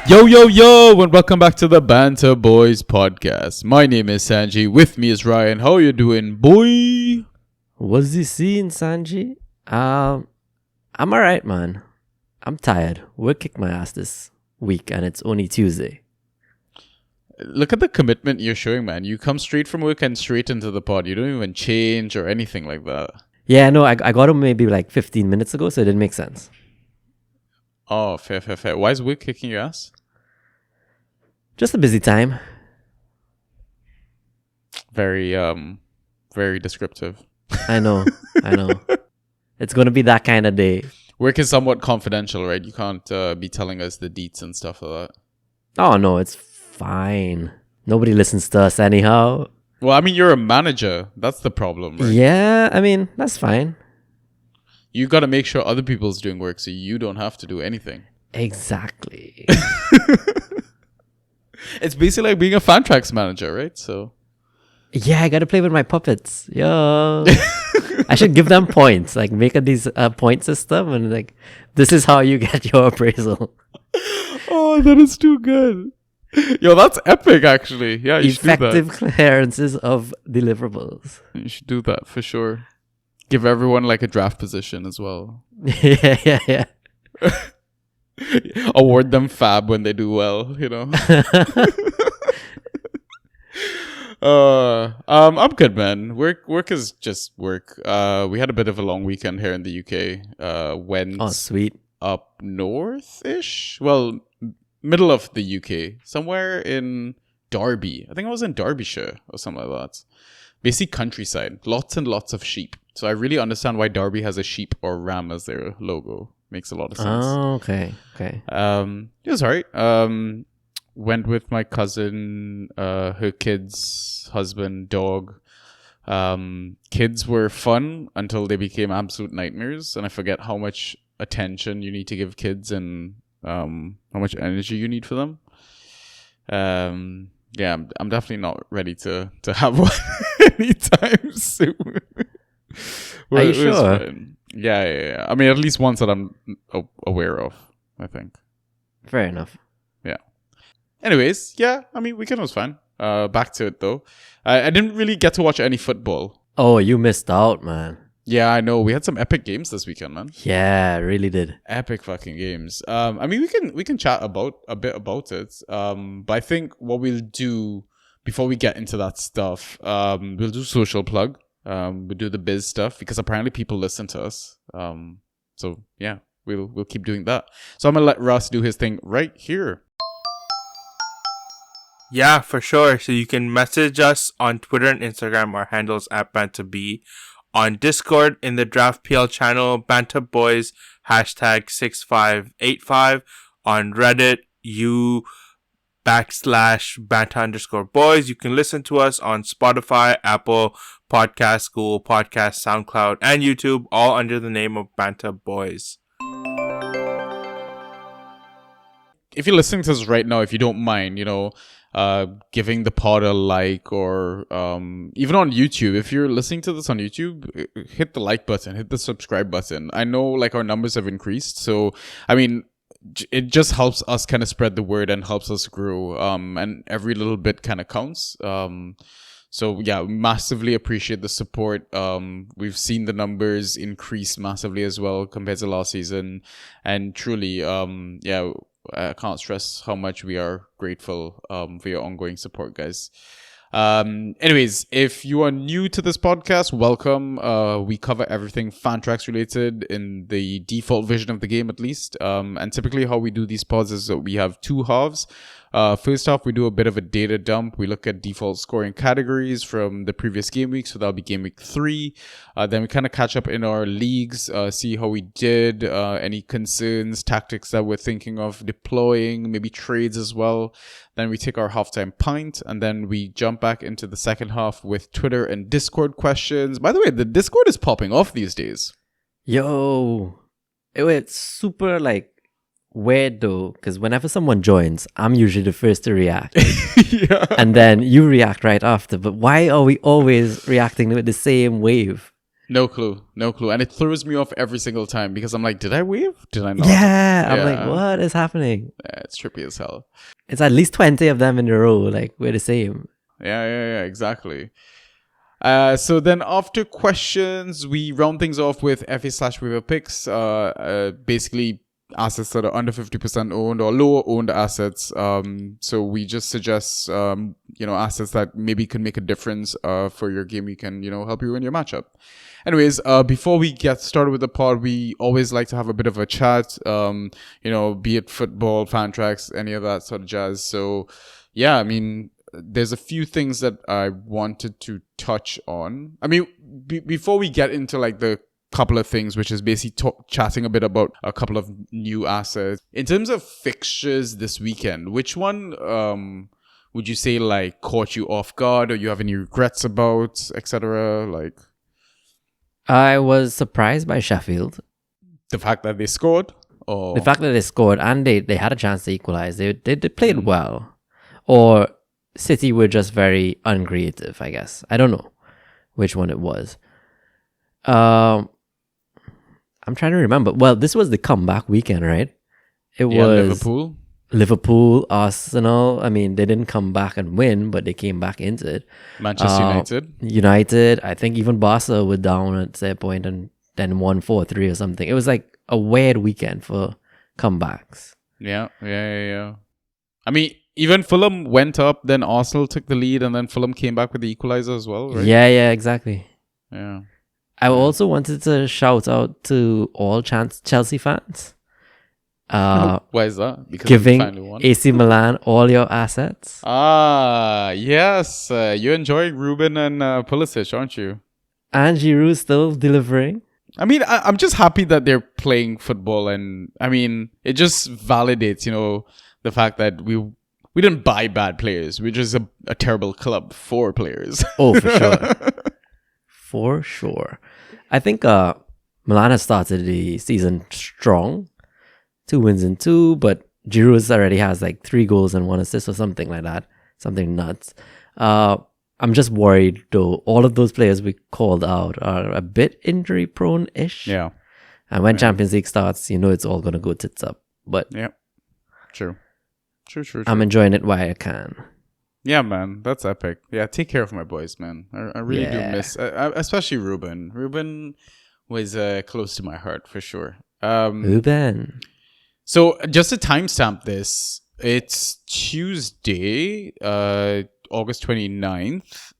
Yo, and welcome back to the Banter Boys podcast. My name is Sanji. With me is Ryan. How you doing, boy? What's the scene, Sanji? I'm alright, man. I'm tired. Work kicked my ass this week, and it's only Tuesday. Look at the commitment you're showing, man. You come straight from work and straight into the pod. You don't even change or anything like that. Yeah, no, I got him maybe like 15 minutes ago, so it didn't make sense. Oh, fair. Why is work kicking your ass? Just a busy time. Very descriptive. I know. It's gonna be that kind of day. Work is somewhat confidential, right? You can't be telling us the deets and stuff like that. Oh no, it's fine. Nobody listens to us anyhow. Well, I mean, you're a manager. That's the problem, right? Yeah, I mean, that's fine. You got to make sure other people's doing work so you don't have to do anything. Exactly. It's basically like being a fan tracks manager, right? So yeah, I gotta play with my puppets. Yo. I should give them points. Like make a point system and like this is how you get your appraisal. Oh, that is too good. Yo, that's epic actually. Yeah, you should do that. Effective clearances of deliverables. You should do that for sure. Give everyone like a draft position as well. Yeah. Award them fab when they do well, you know. I'm good, man. Work is just work. We had a bit of a long weekend here in the UK. Went sweet. Up north-ish. Well, middle of the UK, somewhere in Derby. I think I was in Derbyshire or something like that. Basically countryside. Lots and lots of sheep. So I really understand why Derby has a sheep or ram as their logo. Makes a lot of sense. Oh, okay. It was alright. Went with my cousin, her kids, husband, dog. Kids were fun until they became absolute nightmares, and I forget how much attention you need to give kids and how much energy you need for them. Yeah, I'm definitely not ready to have one anytime soon. Are you sure? Yeah. I mean, at least ones that I'm aware of, I think. Fair enough. Yeah. Anyways, yeah, I mean, weekend was fine. Back to it, though. I didn't really get to watch any football. Oh, you missed out, man. Yeah, I know. We had some epic games this weekend, man. Yeah, really did. Epic fucking games. I mean, we can chat a bit about it. But I think what we'll do before we get into that stuff, we'll do social plug. We'll do the biz stuff because apparently people listen to us. So yeah, we'll keep doing that. So I'm gonna let Russ do his thing right here. Yeah, for sure. So you can message us on Twitter and Instagram. Our handles at BantaB. On Discord in the Draft PL channel, BantaBoys #6585. On Reddit, /Banta_boys. You can listen to us on Spotify, Apple Podcasts, Google Podcasts, SoundCloud, and YouTube, all under the name of Banta Boys. If you're listening to this right now, if you don't mind, giving the pod a like or even on YouTube, if you're listening to this on YouTube, hit the like button, hit the subscribe button. I know like our numbers have increased. So, I mean, it just helps us kind of spread the word and helps us grow. And every little bit kind of counts. So yeah, massively appreciate the support. We've seen the numbers increase massively as well compared to last season. And truly, yeah, I can't stress how much we are grateful for your ongoing support, guys. Anyways, if you are new to this podcast, welcome. We cover everything Fantrax related in the default version of the game, at least. And typically how we do these pods is that we have two halves. First off, we do a bit of a data dump. We look at default scoring categories from the previous game week. So that'll be game week 3. Then we kind of catch up in our leagues, see how we did, any concerns, tactics that we're thinking of deploying, maybe trades as well. Then we take our halftime pint, and then we jump back into the second half with Twitter and Discord questions. By the way, the Discord is popping off these days. Yo, it's super like weird though, because whenever someone joins, I'm usually the first to react. Yeah. And then you react right after. But why are we always reacting with the same wave? No clue. And it throws me off every single time because I'm like, did I wave? Did I not? Yeah, I'm like, what is happening? Yeah, it's trippy as hell. It's at least 20 of them in a row. Like, we're the same. Yeah, exactly. So then after questions, we round things off with FA/Waiver Picks. Basically assets that are under 50% owned or lower owned assets. So we just suggest, assets that maybe can make a difference, for your game. You can, help you win your matchup. Anyways, before we get started with the pod, we always like to have a bit of a chat, be it football, fan tracks, any of that sort of jazz. So yeah, I mean, there's a few things that I wanted to touch on. I mean, before we get into like the couple of things, which is basically chatting a bit about a couple of new assets. In terms of fixtures this weekend, which one would you say like caught you off guard or you have any regrets about, etc.? Like, I was surprised by Sheffield. the fact that they scored? Or The fact that they scored and they had a chance to equalize. They played well. Or City were just very uncreative, I guess. I don't know which one it was. I'm trying to remember. Well, this was the comeback weekend, right? It was Liverpool, Arsenal. I mean, they didn't come back and win, but they came back into it. Manchester United. I think even Barca were down at their point and then won 4-3 or something. It was like a weird weekend for comebacks. Yeah. I mean, even Fulham went up, then Arsenal took the lead, and then Fulham came back with the equalizer as well, right? Yeah, exactly. Yeah. I also wanted to shout out to all Chelsea fans. Why is that? Because giving they finally won? AC Milan all your assets. Yes. You're enjoying Ruben and Pulisic, aren't you? And Giroud still delivering. I mean, I'm just happy that they're playing football, and I mean, it just validates, the fact that we didn't buy bad players. We're just a terrible club for players. Oh, for sure. For sure. I think Milan has started the season strong. 2 wins in 2, but Giroud already has like 3 goals and 1 assist or something like that. Something nuts. I'm just worried though. All of those players we called out are a bit injury prone-ish. Yeah. And when Champions League starts, it's all going to go tits up. But yeah. True. I'm enjoying it while I can. Yeah, man, that's epic. Yeah, take care of my boys, man. I really do miss, especially Ruben. Ruben was close to my heart for sure. Ruben. So just to timestamp this, it's Tuesday, August 29th.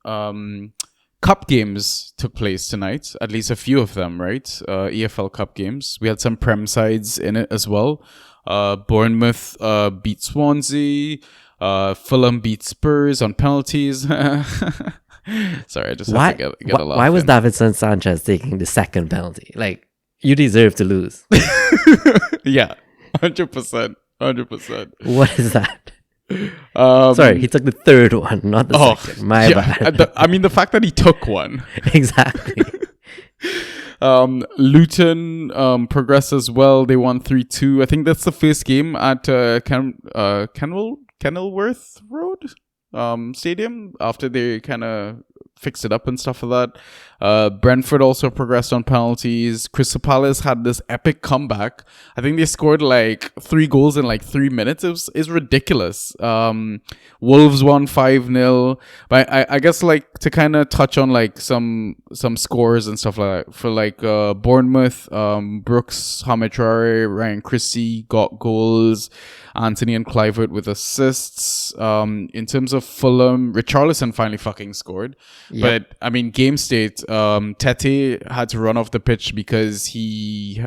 Cup games took place tonight, at least a few of them, right? EFL Cup games. We had some Prem sides in it as well. Bournemouth beat Swansea. Fulham beat Spurs on penalties. Sorry, I just have to get a laugh. Why was Davinson Sanchez taking the second penalty? Like, you deserve to lose. Yeah, 100%. What is that? Sorry, he took the third one, not the second. My bad. I mean, the fact that he took one. Exactly. Luton progressed as well. They won 3-2. I think that's the first game at Kenilworth Road Stadium after they kind of fixed it up and stuff like that. Brentford also progressed on penalties. Crystal Palace had this epic comeback. I think they scored like 3 goals in like 3 minutes. It's ridiculous. Wolves won 5-0. But I guess like to kind of touch on like some scores and stuff like that. For like Bournemouth, Brooks, Hamid Traore, Ryan Christie got goals. Anthony and Clivert with assists. In terms of Fulham, Richarlison finally fucking scored. Yep. But I mean, game state, Tete had to run off the pitch because he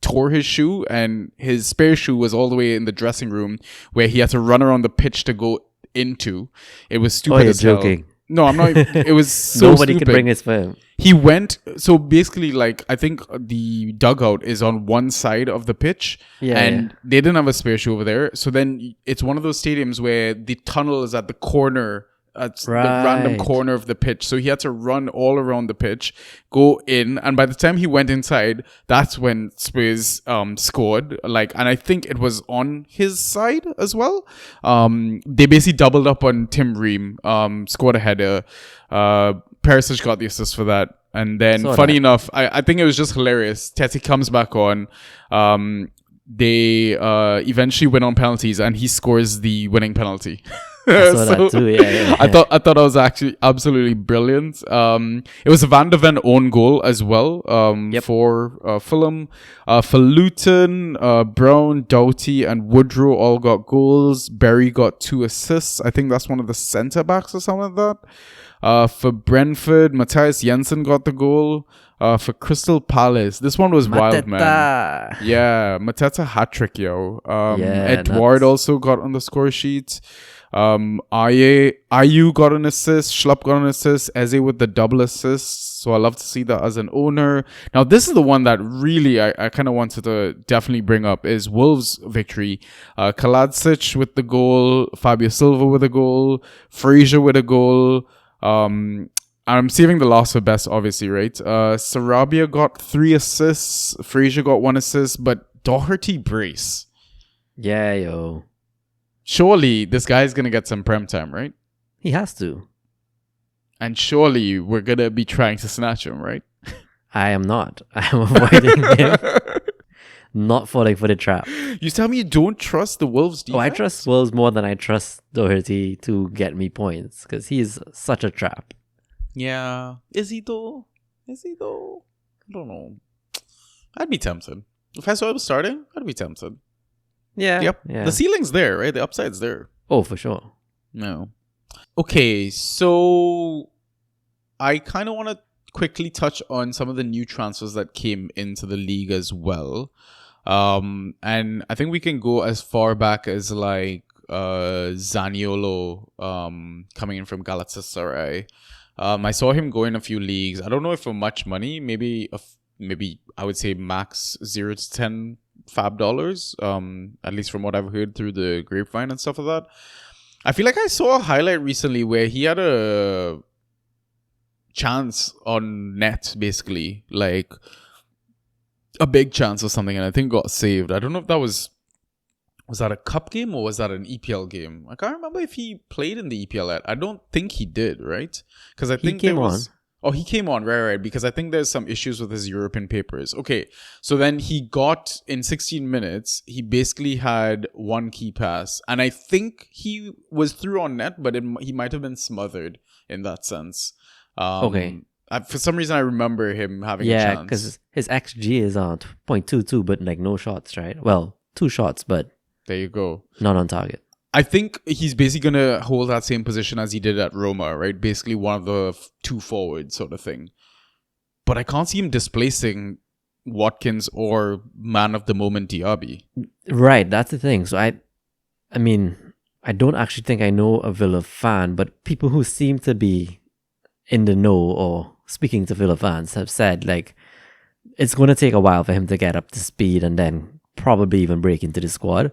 tore his shoe, and his spare shoe was all the way in the dressing room where he had to run around the pitch to go into. It was stupid. Oh, you're joking. No, I'm not. It was so Nobody stupid. could bring his phone. He went, so basically, like, I think the dugout is on one side of the pitch, and they didn't have a spare shoe over there. So then it's one of those stadiums where the tunnel is at the corner, at the random corner of the pitch. So he had to run all around the pitch, go in, and by the time he went inside, that's when Spurs scored. Like, and I think it was on his side as well. They basically doubled up on Tim Ream, scored a header. Perisic got the assist for that. And then, Saw funny that. enough, I think it was just hilarious. Tete comes back on. They eventually win on penalties, and he scores the winning penalty. I saw that too. Yeah. I thought that was actually absolutely brilliant. It was a Van de Ven own goal as well. Yep. For Fulham, for Luton, Brown, Doughty, and Woodrow all got goals. Berry got 2 assists. I think that's one of the centre backs or something like that. For Brentford, Matthias Jensen got the goal. For Crystal Palace, this one was wild, man. Mateta. Yeah, Mateta hat trick, yo. Yeah, Edward nuts. also got on the score sheet. Ayu got an assist. Schlupp got an assist. Eze with the double assist. So I love to see that as an owner. Now, this is the one that really I kind of wanted to definitely bring up is Wolves' victory. Kaladzic with the goal. Fabio Silva with a goal. Frazier with a goal. I'm saving the loss for best, obviously, right? Sarabia got 3 assists. Frazier got 1 assist. But Doherty brace. Yeah, yo. Surely this guy's going to get some prem time, right? He has to. And surely we're going to be trying to snatch him, right? I am not. I am avoiding him. Not falling for the trap. You tell me you don't trust the Wolves defense? Oh, I trust Wolves more than I trust Doherty to get me points because he's such a trap. Yeah. Is he though? I don't know. I'd be tempted. If I saw him starting, I'd be tempted. Yeah. Yep. Yeah. The ceiling's there, right? The upside's there. Oh, for sure. No. Okay, so I kind of want to quickly touch on some of the new transfers that came into the league as well. And I think we can go as far back as like Zaniolo coming in from Galatasaray. I saw him go in a few leagues. I don't know if for much money, maybe I would say max 0 to 10 fab dollars. At least from what I've heard through the grapevine and stuff like that. I feel like I saw a highlight recently where he had a chance on net, basically, like a big chance or something, and I think got saved. I don't know if that was that a cup game or was that an EPL game? I can't remember if he played in the EPL yet. I don't think he did, right? Because I think came on. Oh, he came on, right, because I think there's some issues with his European papers. Okay, so then he got, in 16 minutes, he basically had 1 key pass. And I think he was through on net, but he might have been smothered in that sense. Okay. For some reason, I remember him having a Yeah, chance. because his XG is on 0.22, but like no shots, right? Well, 2 shots, but There you go. not on target. I think he's basically going to hold that same position as he did at Roma, right? Basically one of the 2 forwards sort of thing. But I can't see him displacing Watkins or man of the moment Diaby. Right, that's the thing. So I mean, I don't actually think I know a Villa fan, but people who seem to be in the know or speaking to Villa fans have said like it's going to take a while for him to get up to speed and then probably even break into the squad.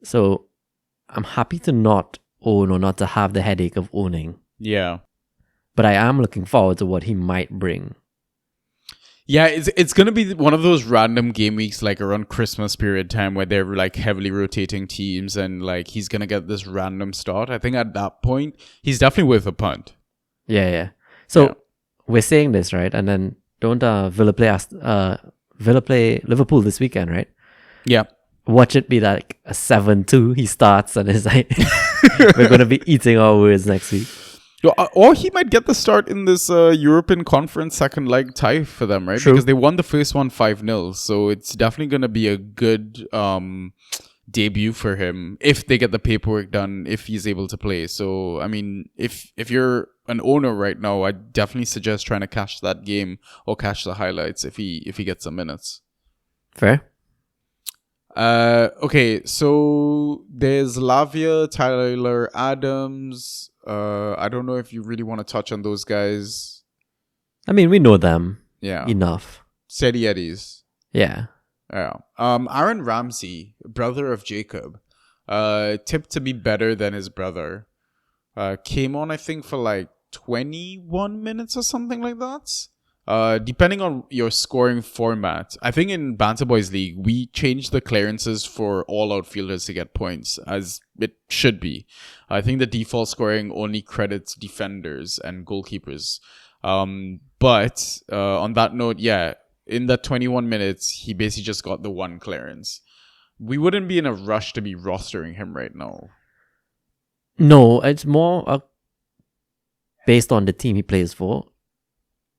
So I'm happy to not own or not to have the headache of owning. Yeah. But I am looking forward to what he might bring. Yeah, it's going to be one of those random game weeks like around Christmas period time where they're like heavily rotating teams and like he's going to get this random start. I think at that point, he's definitely worth a punt. Yeah. So Yeah. we're saying this, right? And then don't Villa play Liverpool this weekend, right? Yeah. Watch it be like a 7-2. He starts and it's like we're going to be eating our words next week. Or he might get the start in this European Conference second leg tie for them, right? True. Because they won the first one 5-0. So it's definitely going to be a good debut for him if they get the paperwork done, if he's able to play. So, I mean, if you're an owner right now, I definitely suggest trying to catch that game or catch the highlights if he gets some minutes. Fair? Okay, so there's Lavia, Tyler Adams. I don't know if you really want to touch on those guys. I mean, we know them Yeah. enough. Steady Eddies. Yeah. Yeah. Aaron Ramsey, brother of Jacob, tipped to be better than his brother. Came on, I think, for like 21 minutes or something like that. Depending on your scoring format, I think in Banter Boys League, we changed the clearances for all outfielders to get points, as it should be. I think the default scoring only credits defenders and goalkeepers. But on that note, yeah, in that 21 minutes, he basically just got the one clearance. We wouldn't be in a rush to be rostering him right now. No, it's more based on the team he plays for.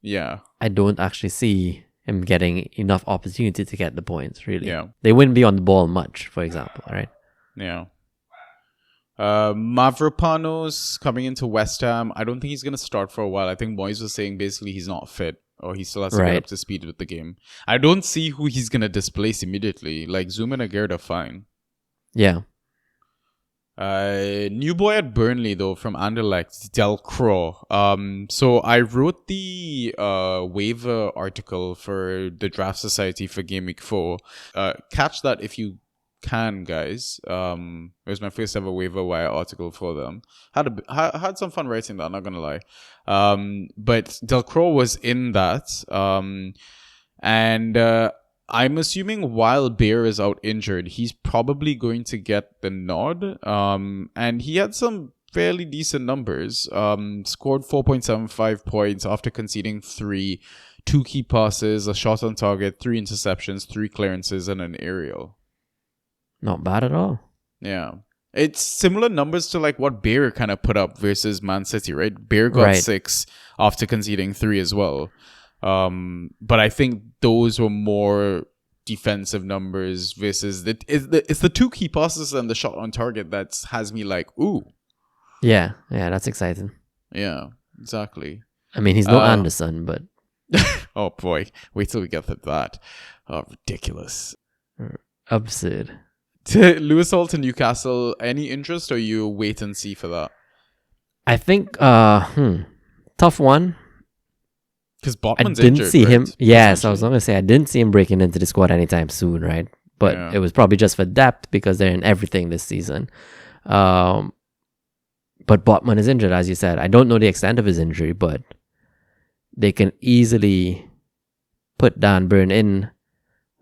Yeah. I don't actually see him getting enough opportunity to get the points, really. Yeah. They wouldn't be on the ball much, for example, right? Yeah. Mavropanos coming into West Ham. I don't think he's going to start for a while. I think Moyes was saying basically he's not fit or he still has to get up to speed with the game. I don't see who he's going to displace immediately. Like Zoom and Aguerd are fine. Yeah. New boy at Burnley though from Anderlecht, Del Cro. So I wrote the waiver article for the Draft Society for Game Week 4. Catch that if you can, guys. It was my first ever waiver wire article for them. Had some fun writing that, not gonna lie. But Del Cro was in that. And I'm assuming while Bear is out injured, he's probably going to get the nod. And he had some fairly decent numbers. Scored 4.75 points after conceding 3, 2 key passes, a shot on target, 3 interceptions, 3 clearances, and an aerial. Not bad at all. Yeah. It's similar numbers to like what Bear kind of put up versus Man City, right? Bear got 6 after conceding 3 as well. But I think those were more defensive numbers versus it's the 2 key passes and the shot on target that has me like, ooh. Yeah, that's exciting. Yeah, exactly. I mean, he's no Anderson, but... Oh boy, wait till we get to that. Oh, ridiculous. Absurd. To Lewis Hall to Newcastle, any interest or you wait and see for that? I think, tough one. Because Botman's I didn't injured, see right? him. Yes, I was going to say I didn't see him breaking into the squad anytime soon, right? But it was probably just for depth because they're in everything this season. But Botman is injured, as you said. I don't know the extent of his injury, but they can easily put Dan Burn in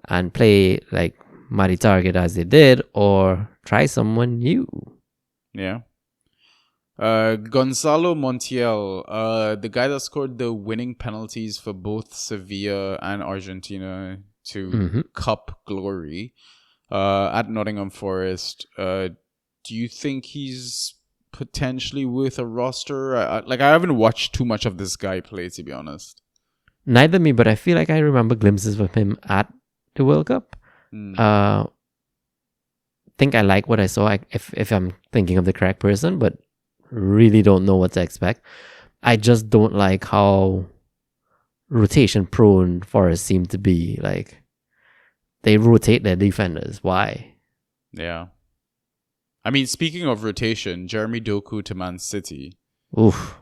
and play like Matty Target as they did, or try someone new. Yeah. Gonzalo Montiel, the guy that scored the winning penalties for both Sevilla and Argentina to cup glory at Nottingham Forest. Do you think he's potentially worth a roster? I haven't watched too much of this guy play, to be honest. Neither me, but I feel like I remember glimpses of him at the World Cup. Think I like what I saw, if I'm thinking of the correct person, but really don't know what to expect. I just don't like how rotation prone Forest seem to be. Like, they rotate their defenders. Why? Yeah. I mean, speaking of rotation, Jeremy Doku to Man City. Oof.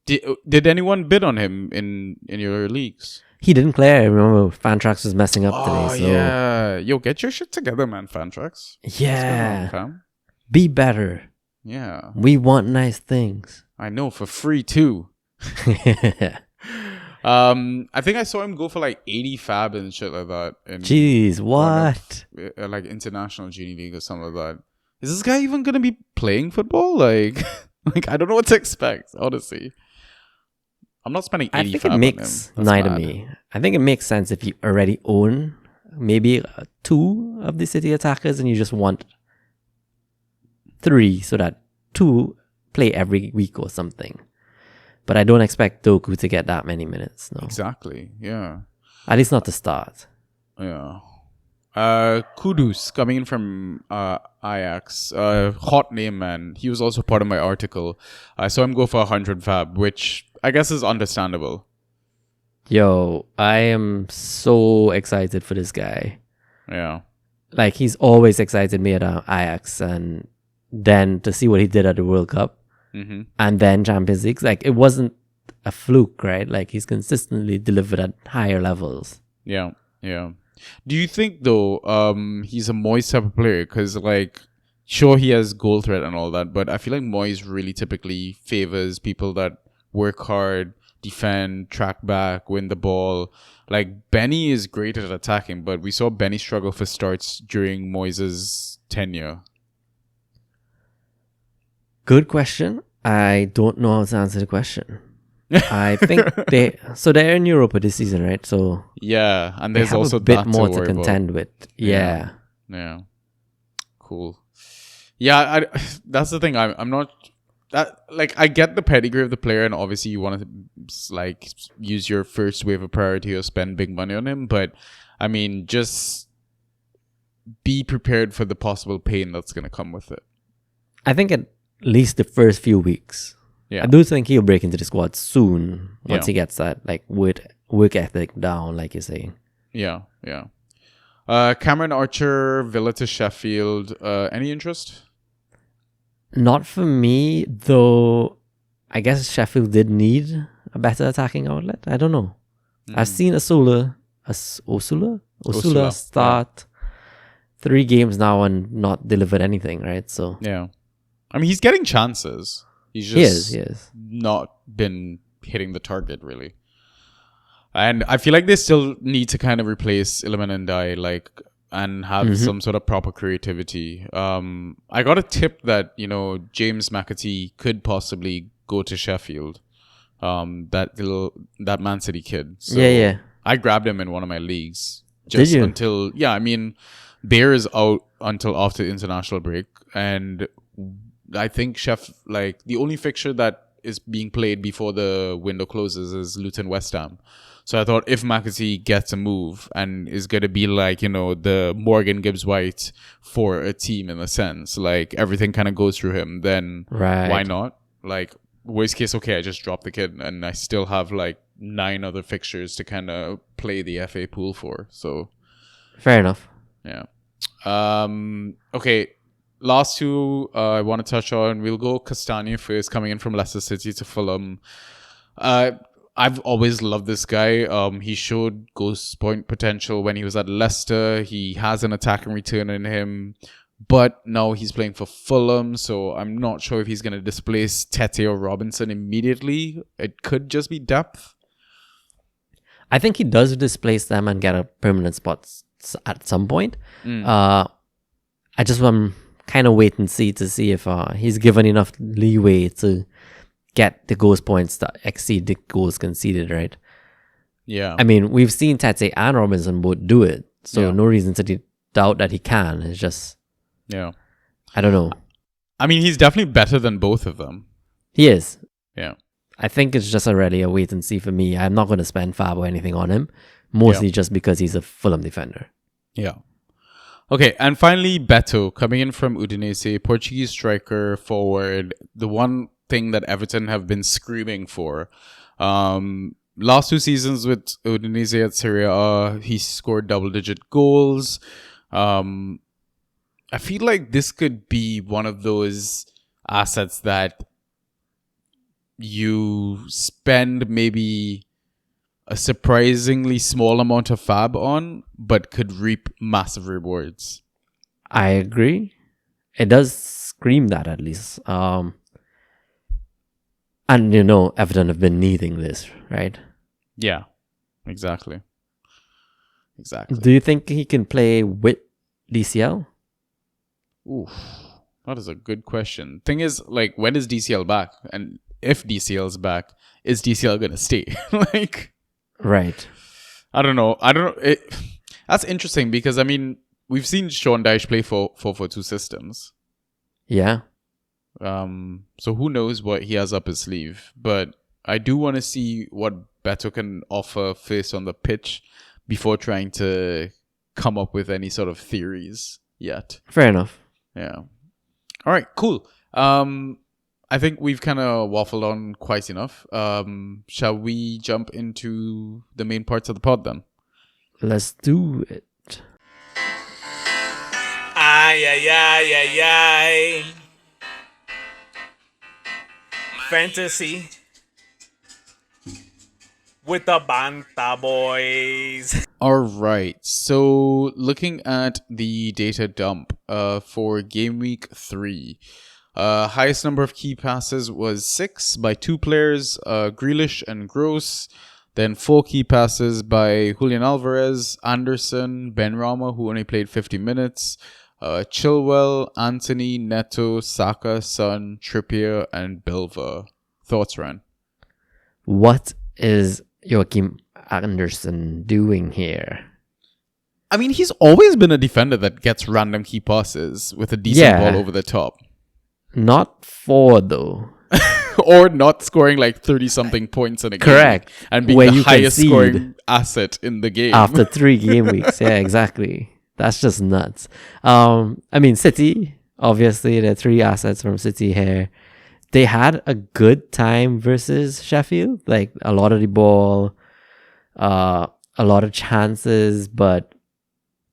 Did anyone bid on him in your leagues? He didn't clear. I remember Fantrax was messing up today. So. Yeah. Yo, get your shit together, man, Fantrax. Yeah. On, be better. Yeah. We want nice things. I know, for free too. I think I saw him go for like 80 fab and shit like that. Jeez, what? Like international Genie League or something like that. Is this guy even gonna be playing football? Like I don't know what to expect, honestly. I'm not spending 80 I think fab it makes on him. That's neither mad. me. I think it makes sense if you already own maybe 2 of the City attackers and you just want 3 so that 2 play every week or something. But I don't expect Doku to get that many minutes. No, Exactly. Yeah. at least not to start. Yeah. Kudus coming in from Ajax. Hot name, man. He was also part of my article. I saw him go for 100 fab, which I guess is understandable. Yo, I am so excited for this guy. Yeah. Like, he's always excited me at Ajax, and then to see what he did at the World Cup, and then Champions League, like, it wasn't a fluke, right? Like, he's consistently delivered at higher levels. Yeah. Yeah. Do you think, though, he's a Moyes type of player? Because, like, sure, he has goal threat and all that, but I feel like Moyes really typically favors people that work hard, defend, track back, win the ball. Like, Benny is great at attacking, but we saw Benny struggle for starts during Moyes' tenure. Good question. I don't know how to answer the question. I think they're in Europa this season, right? So Yeah, and they there's have also a bit that more to to worry contend with. Yeah. Yeah, cool. Yeah, that's the thing. I'm not that like I get the pedigree of the player, and obviously you want to like use your first wave of priority or spend big money on him, but I mean, just be prepared for the possible pain that's gonna come with it. I think at least the first few weeks. Yeah, I do think he'll break into the squad soon once Yeah. he gets that like work ethic down, like you're saying. yeah. Cameron Archer, Villa to Sheffield. Any interest? Not for me, though. I guess Sheffield did need a better attacking outlet. I don't know. I've seen Osula Osula, start 3 games now and not delivered anything, right? So Yeah, I mean he's getting chances. He's he just is. not been hitting the target really. And I feel like they still need to kind of replace Iliman and Dai, like, and have some sort of proper creativity. I got a tip that, James McAtee could possibly go to Sheffield. That Man City kid. So Yeah. I grabbed him in one of my leagues. Did you? I mean, Bear is out until after the international break. And I think the only fixture that is being played before the window closes is Luton West Ham. So I thought if McAtee gets a move and is going to be like, the Morgan Gibbs White for a team in a sense, like everything kind of goes through him, then Right. why not? Like, worst case, okay, I just drop the kid and I still have like 9 other fixtures to kind of play the FA pool for. So, Fair enough. yeah. Okay. Last 2 I want to touch on. We'll go Castagna first, coming in from Leicester City to Fulham. I've always loved this guy. He showed ghost point potential when he was at Leicester. He has an attacking return in him, but now he's playing for Fulham, so I'm not sure if he's going to displace Tete or Robinson immediately. It could just be depth. I think he does displace them and get a permanent spot at some point. I just want kind of wait and see to see if he's given enough leeway to get the goals points that exceed the goals conceded, right? Yeah. I mean, we've seen Tete and Robinson both do it, so no reason to doubt that he can. It's just, I don't know. I mean, he's definitely better than both of them. He is. Yeah. I think it's just already a wait and see for me. I'm not going to spend fab or anything on him, mostly just because he's a Fulham defender. Yeah. Okay, and finally, Beto, coming in from Udinese, Portuguese striker, forward, the one thing that Everton have been screaming for. Last 2 seasons with Udinese at Serie A, he scored double-digit goals. I feel like this could be one of those assets that you spend maybe a surprisingly small amount of fab on, but could reap massive rewards. I agree. It does scream that at least. And Everton have been needing this, right? Yeah, exactly. Do you think he can play with DCL? Oof, that is a good question. Thing is, like, when is DCL back? And if DCL's back, is DCL gonna stay? Right. I don't know. That's interesting because, I mean, we've seen Sean Dyche play 4-4-2 systems. Yeah. So who knows what he has up his sleeve. But I do want to see what Beto can offer first on the pitch before trying to come up with any sort of theories yet. Fair enough. Yeah. All right, cool. I think we've kind of waffled on quite enough. Shall we jump into the main parts of the pod then? Let's do it. Ay, ay, ay, ay, ay. Fantasy with the Banta Boys. All right. So looking at the data dump for game week 3. Highest number of key passes was 6 by 2 players, Grealish and Gross. Then 4 key passes by Julian Alvarez, Anderson, Benrahma, who only played 50 minutes, Chilwell, Anthony, Neto, Saka, Son, Trippier, and Bilva. Thoughts, Ryan? What is Joachim Anderson doing here? I mean, he's always been a defender that gets random key passes with a decent ball over the top. Not 4 though. Or not scoring like 30-something points in a game. Correct. And being Where the you highest concede scoring asset in the game. after 3 game weeks. Yeah, exactly. That's just nuts. I mean, City, obviously, there are 3 assets from City here. They had a good time versus Sheffield. Like, a lot of the ball, a lot of chances, but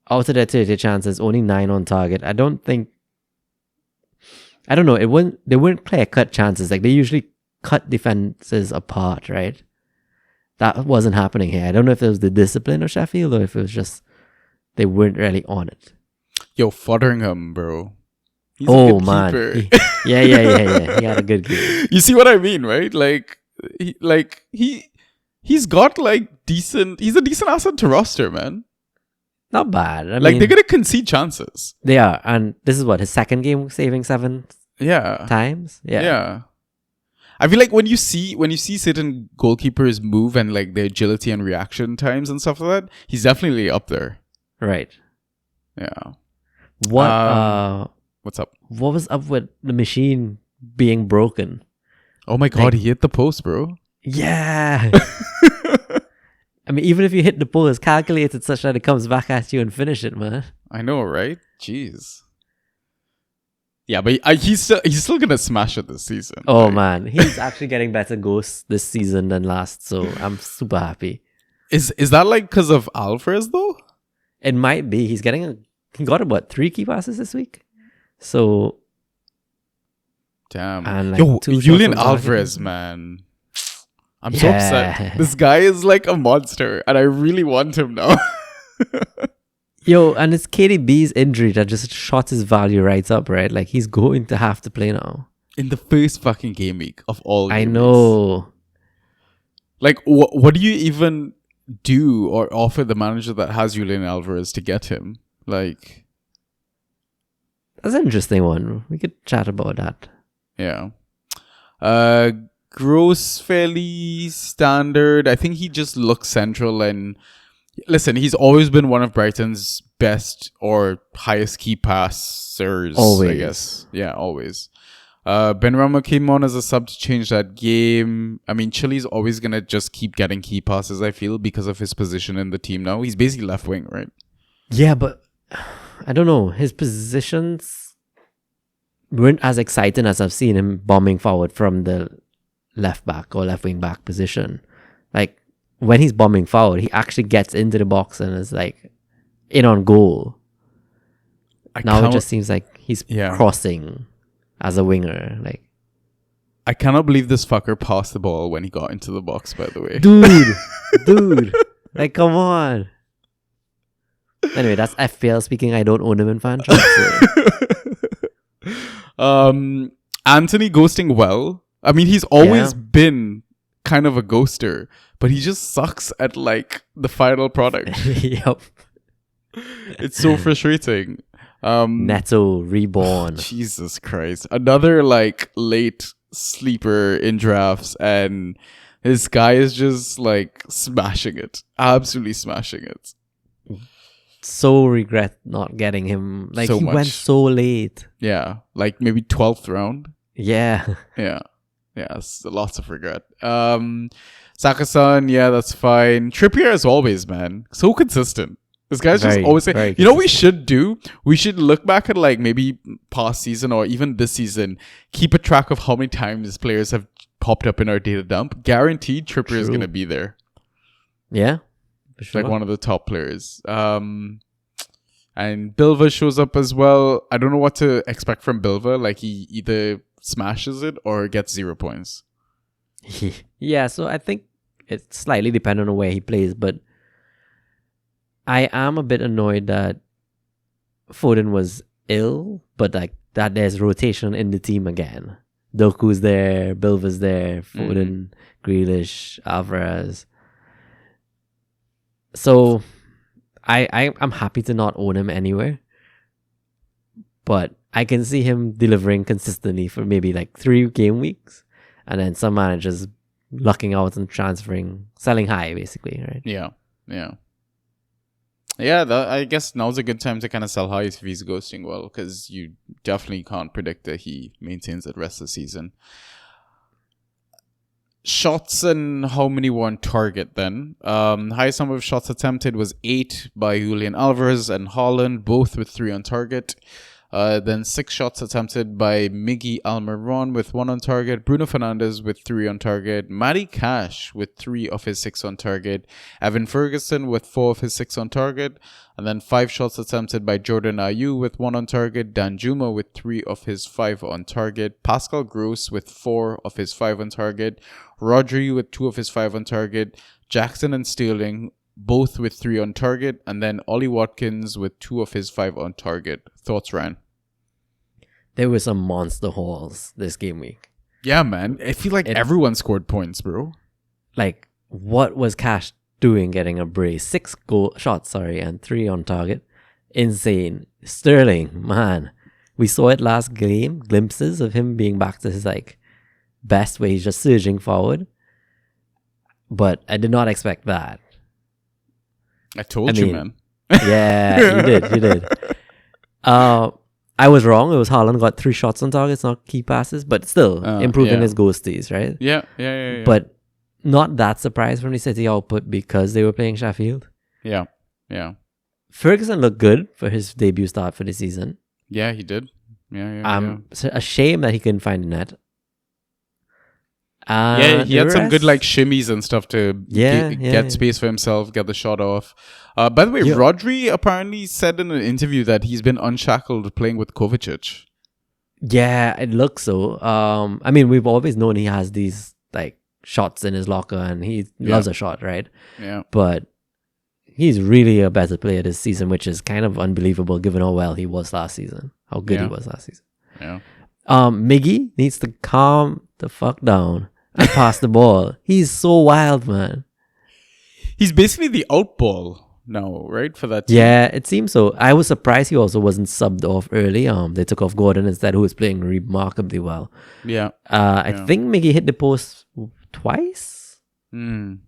out of their 30 chances, only 9 on target. I don't know. They weren't clear-cut chances. Like, they usually cut defenses apart, right? That wasn't happening here. I don't know if it was the discipline of Sheffield or if it was just they weren't really on it. Yo, Fotheringham, bro. He's a good man. keeper. Yeah. He had a good game. You see what I mean, right? He's got like decent. He's a decent asset to roster, man. Not bad. I Like mean, they're gonna concede chances. they are, and this is what his second game saving 7 Yeah. times. Yeah. I feel like when you see certain goalkeepers move and like their agility and reaction times and stuff like that, he's definitely up there. Right. Yeah. What's up? What was up with the machine being broken? Oh my god, he hit the post, bro. Yeah. I mean, even if you hit the ball, it's calculated such that it comes back at you and finish it, man. I know, right? Jeez. Yeah, but he's still gonna smash it this season. Oh right? man, he's actually getting better goals this season than last, so I'm super happy. Is that like because of Alvarez though? It might be. He got about 3 key passes this week. So damn. and like Yo, 2 Julian shots on target. Alvarez, man. I'm so upset. This guy is like a monster, and I really want him now. Yo, and it's KDB's injury that just shot his value right up, right? Like, he's going to have to play now. In the first fucking game week of all game I weeks. know. Like, what do you even do or offer the manager that has Julian Alvarez to get him? Like, that's an interesting one. We could chat about that. yeah. Gross, fairly standard. I think he just looks central and... Listen, he's always been one of Brighton's best or highest key passers. Always. I guess. Yeah, always. Benrahma came on as a sub to change that game. I mean, Chile's always going to just keep getting key passes, I feel, because of his position in the team now. He's basically left wing, right? Yeah, but I don't know. His positions weren't as exciting as I've seen him bombing forward from the left back or left wing back position. Like, when he's bombing forward, he actually gets into the box and is like in on goal. Now it just seems like he's crossing as a winger. Like, I cannot believe this fucker passed the ball when he got into the box, by the way. Dude, like, come on. Anyway, that's FPL speaking. I don't own him in franchise. Anthony ghosting well. I mean, he's always been kind of a ghoster, but he just sucks at like the final product. Yep. It's so frustrating. Neto reborn. Jesus Christ. Another like late sleeper in drafts, and this guy is just like smashing it. Absolutely smashing it. So regret not getting him. Like, so he much. went so late. Yeah. Like maybe 12th round. Yeah. Yeah. Yes, lots of regret. Saka-san, yeah, that's fine. Trippier as always, man. So consistent. This guy's just always saying, you know what we should do? We should look back at like maybe past season or even this season, keep a track of how many times players have popped up in our data dump. Guaranteed Trippier is going to be there. Yeah. For sure. Like one of the top players. And Bilva shows up as well. I don't know what to expect from Bilva. Like he either smashes it or gets 0 points. Yeah, so I think it's slightly dependent on where he plays, but I am a bit annoyed that Foden was ill, but like that there's rotation in the team again. Doku's there, Bilva's there, Foden, Grealish, Alvarez. So I'm happy to not own him anywhere, but I can see him delivering consistently for maybe like 3 game weeks, and then some managers lucking out and transferring, selling high, basically, right? Yeah. I guess now's a good time to kind of sell high if he's ghosting well, because you definitely can't predict that he maintains it rest of the season. Shots and how many were on target then? Highest number of shots attempted was 8 by Julian Alvarez and Haaland, both with 3 on target. Then 6 shots attempted by Miggy Almiron with 1 on target. Bruno Fernandes with 3 on target. Matty Cash with 3 of his 6 on target. Evan Ferguson with 4 of his 6 on target. And then 5 shots attempted by Jordan Ayew with 1 on target. Danjuma with 3 of his 5 on target. Pascal Gross with 4 of his 5 on target. Rodri with 2 of his 5 on target. Jackson and Sterling both with 3 on target. And then Ollie Watkins with 2 of his 5 on target. Thoughts, Ryan? There were some monster hauls this game week. Yeah, man. I feel like everyone scored points, bro. Like, what was Cash doing getting a brace? 6 shots, and 3 on target. Insane. Sterling, man. We saw it last game, glimpses of him being back to his, best where he's just surging forward. But I did not expect that. I told you, man. Yeah, you did. I was wrong. It was Haaland got 3 shots on targets, not key passes, but still improving his ghosties, right? Yeah. But not that surprised from the City output because they were playing Sheffield. Yeah. Ferguson looked good for his debut start for the season. Yeah, he did. Yeah. A shame that he couldn't find the net. He had some good shimmies and stuff to get space for himself, get the shot off. By the way, Rodri apparently said in an interview that he's been unshackled playing with Kovacic. Yeah, it looks so. I mean, we've always known he has these shots in his locker and he loves a shot, right? Yeah. But he's really a better player this season, which is kind of unbelievable given how well he was last season, how good he was last season. Yeah. Miggy needs to calm the fuck down and pass the ball. He's so wild, man. He's basically the out ball now, right? For that team. Yeah, it seems so. I was surprised he also wasn't subbed off early. They took off Gordon instead, who was playing remarkably well. Yeah. I think Miggy hit the post twice. Bit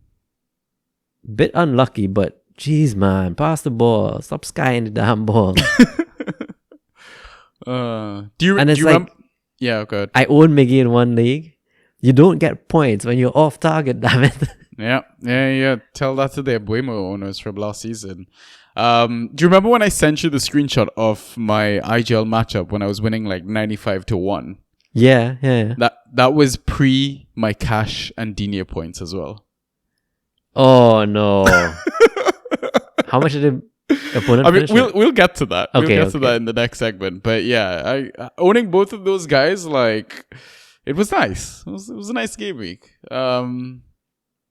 unlucky, but jeez, man, pass the ball. Stop skying the damn ball. Do you remember? Yeah, good. I own Miggy in one league. You don't get points when you're off target, damn it. Yeah. Tell that to the Buemo owners from last season. Do you remember when I sent you the screenshot of my IGL matchup when I was winning 95-1? Yeah. That was pre my Cash and Digne points as well. Oh no. How much did the opponent finish? We'll get to that. Okay, we'll get to that in the next segment. But yeah, I owning both of those guys, it was nice. It was a nice game week.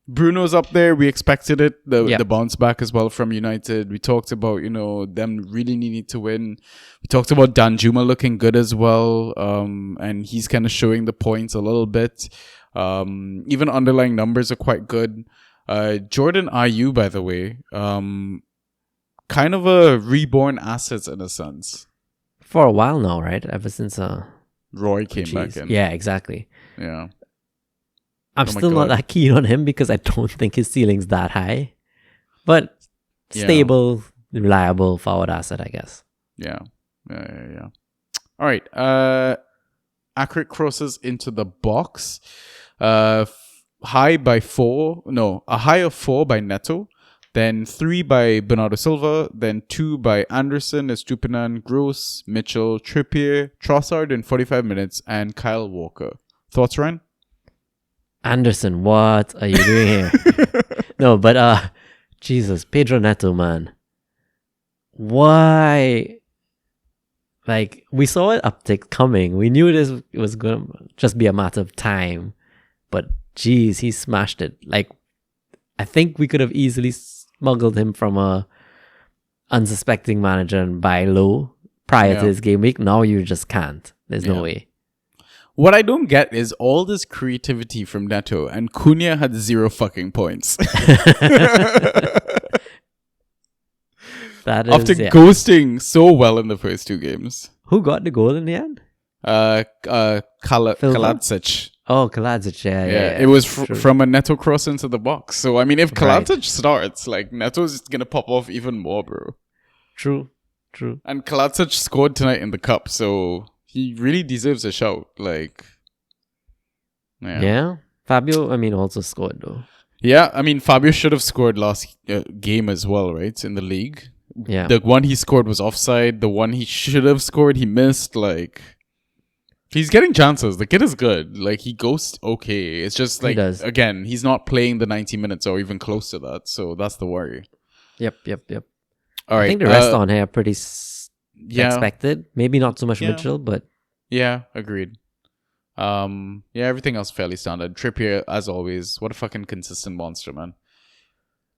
Bruno's up there. We expected it. The bounce back as well from United. We talked about, them really needing to win. We talked about Danjuma looking good as well. And he's kind of showing the points a little bit. Even underlying numbers are quite good. Jordan Ayew, by the way, kind of a reborn asset in a sense. For a while now, right? Ever since Roy came back in. Yeah, exactly. Yeah. I'm still not that keen on him because I don't think his ceiling's that high. But stable, reliable forward asset, I guess. Yeah. All right. Accurate crosses into the box. A high of 4 by Neto. Then 3 by Bernardo Silva. Then 2 by Anderson, Estupinan, Gross, Mitchell, Trippier, Trossard in 45 minutes, and Kyle Walker. Thoughts, Ryan? Anderson, what are you doing here? No, but Jesus, Pedro Neto, man. Why? We saw an uptick coming. We knew this was going to just be a matter of time. But geez, he smashed it. I think we could have easily smuggled him from a unsuspecting manager and buy low prior to his game week. Now you just can't. There's no way. What I don't get is all this creativity from Neto, and Cunha had 0 fucking points. After ghosting so well in the first 2 games. Who got the goal in the end? Kaladzic. Oh, Kaladzic, yeah. It was True. from a Neto cross into the box. So, I mean, if Right. Kaladzic starts, like, Neto's going to pop off even more, bro. True. And Kaladzic scored tonight in the cup, so he really deserves a shout. Like, Yeah. Fabio, I mean, also scored though. Yeah, I mean, Fabio should have scored last game as well, right? In the league. Yeah. The one he scored was offside. The one he should have scored, he missed. Like, he's getting chances. The kid is good. Like, he goes okay. It's just like, again, he's not playing the 90 minutes or even close to that. So that's the worry. Yep. All right. I think the rest on here are pretty expected. Maybe not so much Mitchell, but yeah, agreed. Everything else fairly standard. Trippier, as always, what a fucking consistent monster, man.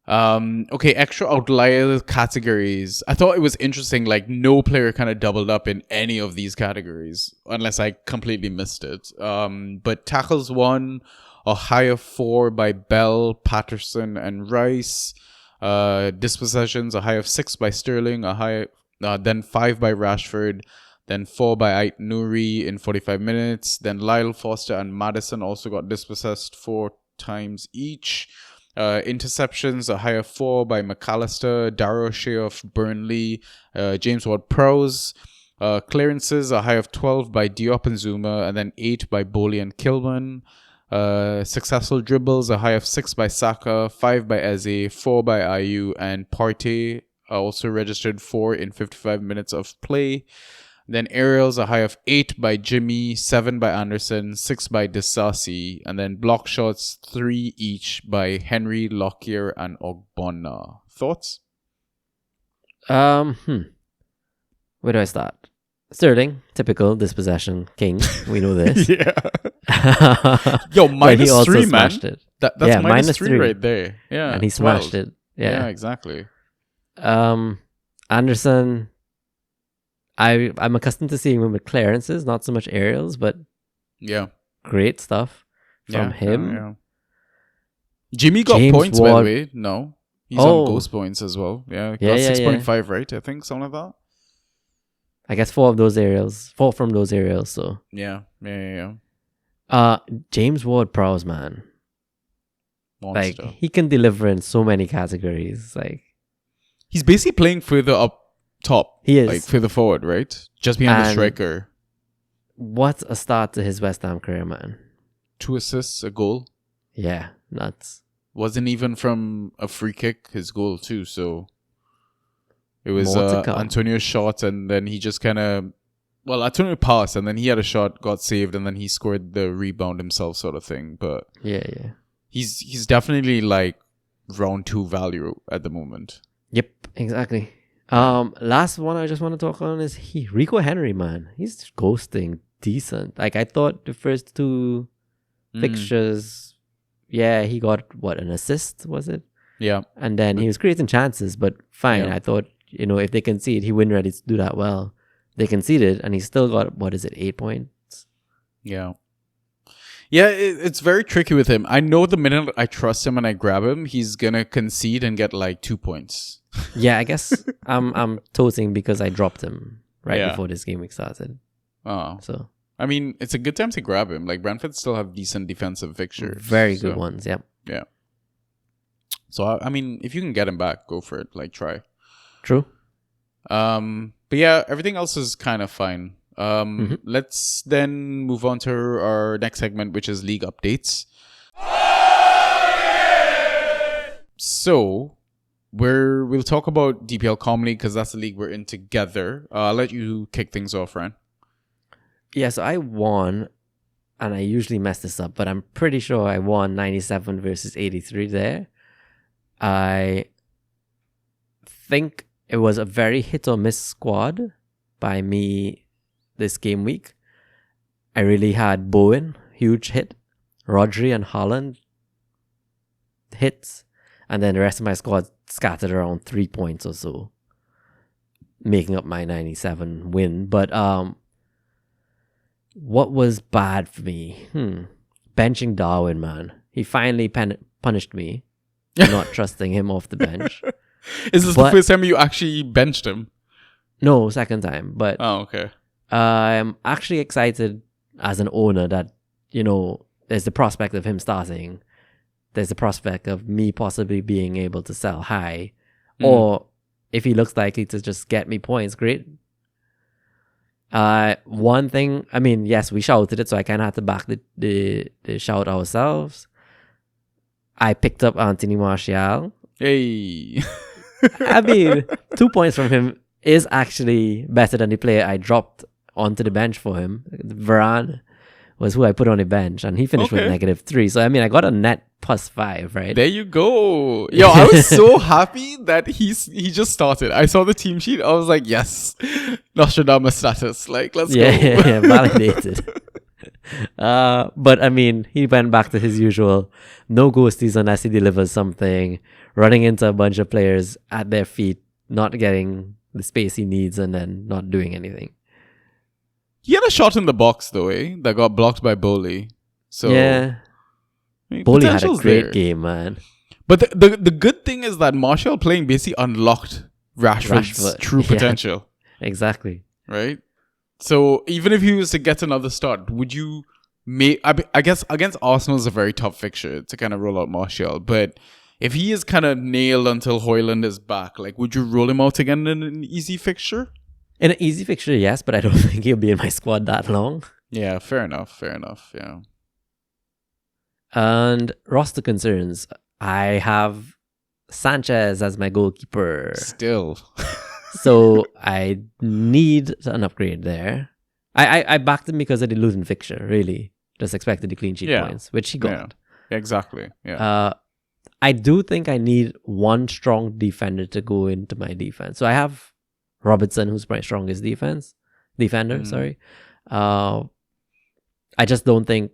Okay, extra outlier categories. I thought it was interesting, like no player kind of doubled up in any of these categories, unless I completely missed it. But tackles won, a higher 4 by Bell, Patterson, and Rice. Dispossessions, a high of 6 by Sterling, then 5 by Rashford, then 4 by Ait Nouri in 45 minutes. Then Lyle Foster and Maddison also got dispossessed 4 times each. Interceptions, a high of 4 by McAllister, Darrow Shea of Burnley, James Ward-Prowse. Clearances, a high of 12 by Diop and Zuma, and then 8 by Bowley and Kilman. Successful dribbles, a high of 6 by Saka, 5 by Eze, 4 by Ayew, and Partey also registered 4 in 55 minutes of play. Then aerials, a high of 8 by Jimmy, 7 by Anderson, 6 by Disasi, and then block shots 3 each by Henry, Lockyer, and Ogbonna. Thoughts? Where do I start? Sterling, typical dispossession king. We know this. Yeah. Yo, -3, man. It. That's -3 right there. Yeah. And he smashed it. Yeah, exactly. Anderson, I'm accustomed to seeing him with clearances, not so much aerials, but great stuff from him. Yeah. Jimmy got James points, Ward. by the way. No. He's on ghost points as well. Yeah, got 6.5, right? I think, something like that. I guess 4 from those aerials, so. Yeah. James Ward-Prowse, man. Monster. Like, he can deliver in so many categories. Like, he's basically playing further up top. He is. Like, further forward, right? Just behind the striker. What a start to his West Ham career, man. 2 assists, a goal. Yeah, nuts. Wasn't even from a free kick, his goal too, so... It was Antonio's shot, and then he just kind of... Well, Antonio passed, and then he had a shot, got saved, and then he scored the rebound himself sort of thing. But yeah. He's definitely like round 2 value at the moment. Yep, exactly. Last one I just want to talk on is Rico Henry, man. He's ghosting decent. Like, I thought the first 2 fixtures, he got, an assist, was it? Yeah. And then he was creating chances, but fine. Yeah. I thought, if they concede, he wouldn't ready to do that well. They conceded, and he still got, 8 points? Yeah. Yeah, it's very tricky with him. I know the minute I trust him and I grab him, he's going to concede and get like 2 points. Yeah, I guess I'm toasting because I dropped him before this game week started. Oh. So, I mean, it's a good time to grab him. Like, Brentford still have decent defensive fixtures. Very good ones, yeah. Yeah. So, I mean, if you can get him back, go for it. Like, try. True. But yeah, everything else is kind of fine. Let's then move on to our next segment, which is league updates. So, we'll talk about DPL Comedy because that's the league we're in together. I'll let you kick things off, Ryan. Yeah, so I won, and I usually mess this up, but I'm pretty sure I won 97 versus 83 there. I think it was a very hit or miss squad by me this game week. I really had Bowen, huge hit, Rodri and Haaland hits, and then the rest of my squad scattered around 3 points or so, making up my 97 win. But what was bad for me? Benching Darwin, man. He finally punished me for not trusting him off the bench. Is this the first time you actually benched him? No, second time. But oh, okay. I'm actually excited as an owner that, there's the prospect of him starting. There's the prospect of me possibly being able to sell high. Or if he looks likely to just get me points, great. One thing, I mean, yes, we shouted it, so I kind of had to back the shout ourselves. I picked up Anthony Martial. Hey. I mean, 2 points from him is actually better than the player I dropped onto the bench for him. Varane was who I put on the bench, and he finished with -3. So, I mean, I got a net +5, right? There you go. Yo, I was so happy that he just started. I saw the team sheet. I was like, yes, Nostradamus status. Like, let's go. Yeah, validated. But I mean, he went back to his usual no ghosties unless he delivers something, running into a bunch of players at their feet, not getting the space he needs, and then not doing anything. He had a shot in the box, though, that got blocked by Bowley. So, yeah. I mean, Bowley had a potential's great there. game, man. But the good thing is that Martial playing basically unlocked Rashford's Rashford, true yeah. potential, Exactly. right? So even if he was to get another start, would you I guess against Arsenal is a very tough fixture to kind of roll out Martial, but if he is kind of nailed until Højlund is back, like, would you roll him out again in an easy fixture? In an easy fixture, yes, but I don't think he'll be in my squad that long. Yeah, fair enough, yeah. And roster concerns, I have Sanchez as my goalkeeper. Still. So I need an upgrade there. I backed him because of the Luton fixture, really. Just expected the clean sheet points, which he got. Yeah, exactly, yeah. I do think I need one strong defender to go into my defense. So I have Robertson, who's my strongest defender, sorry. I just don't think,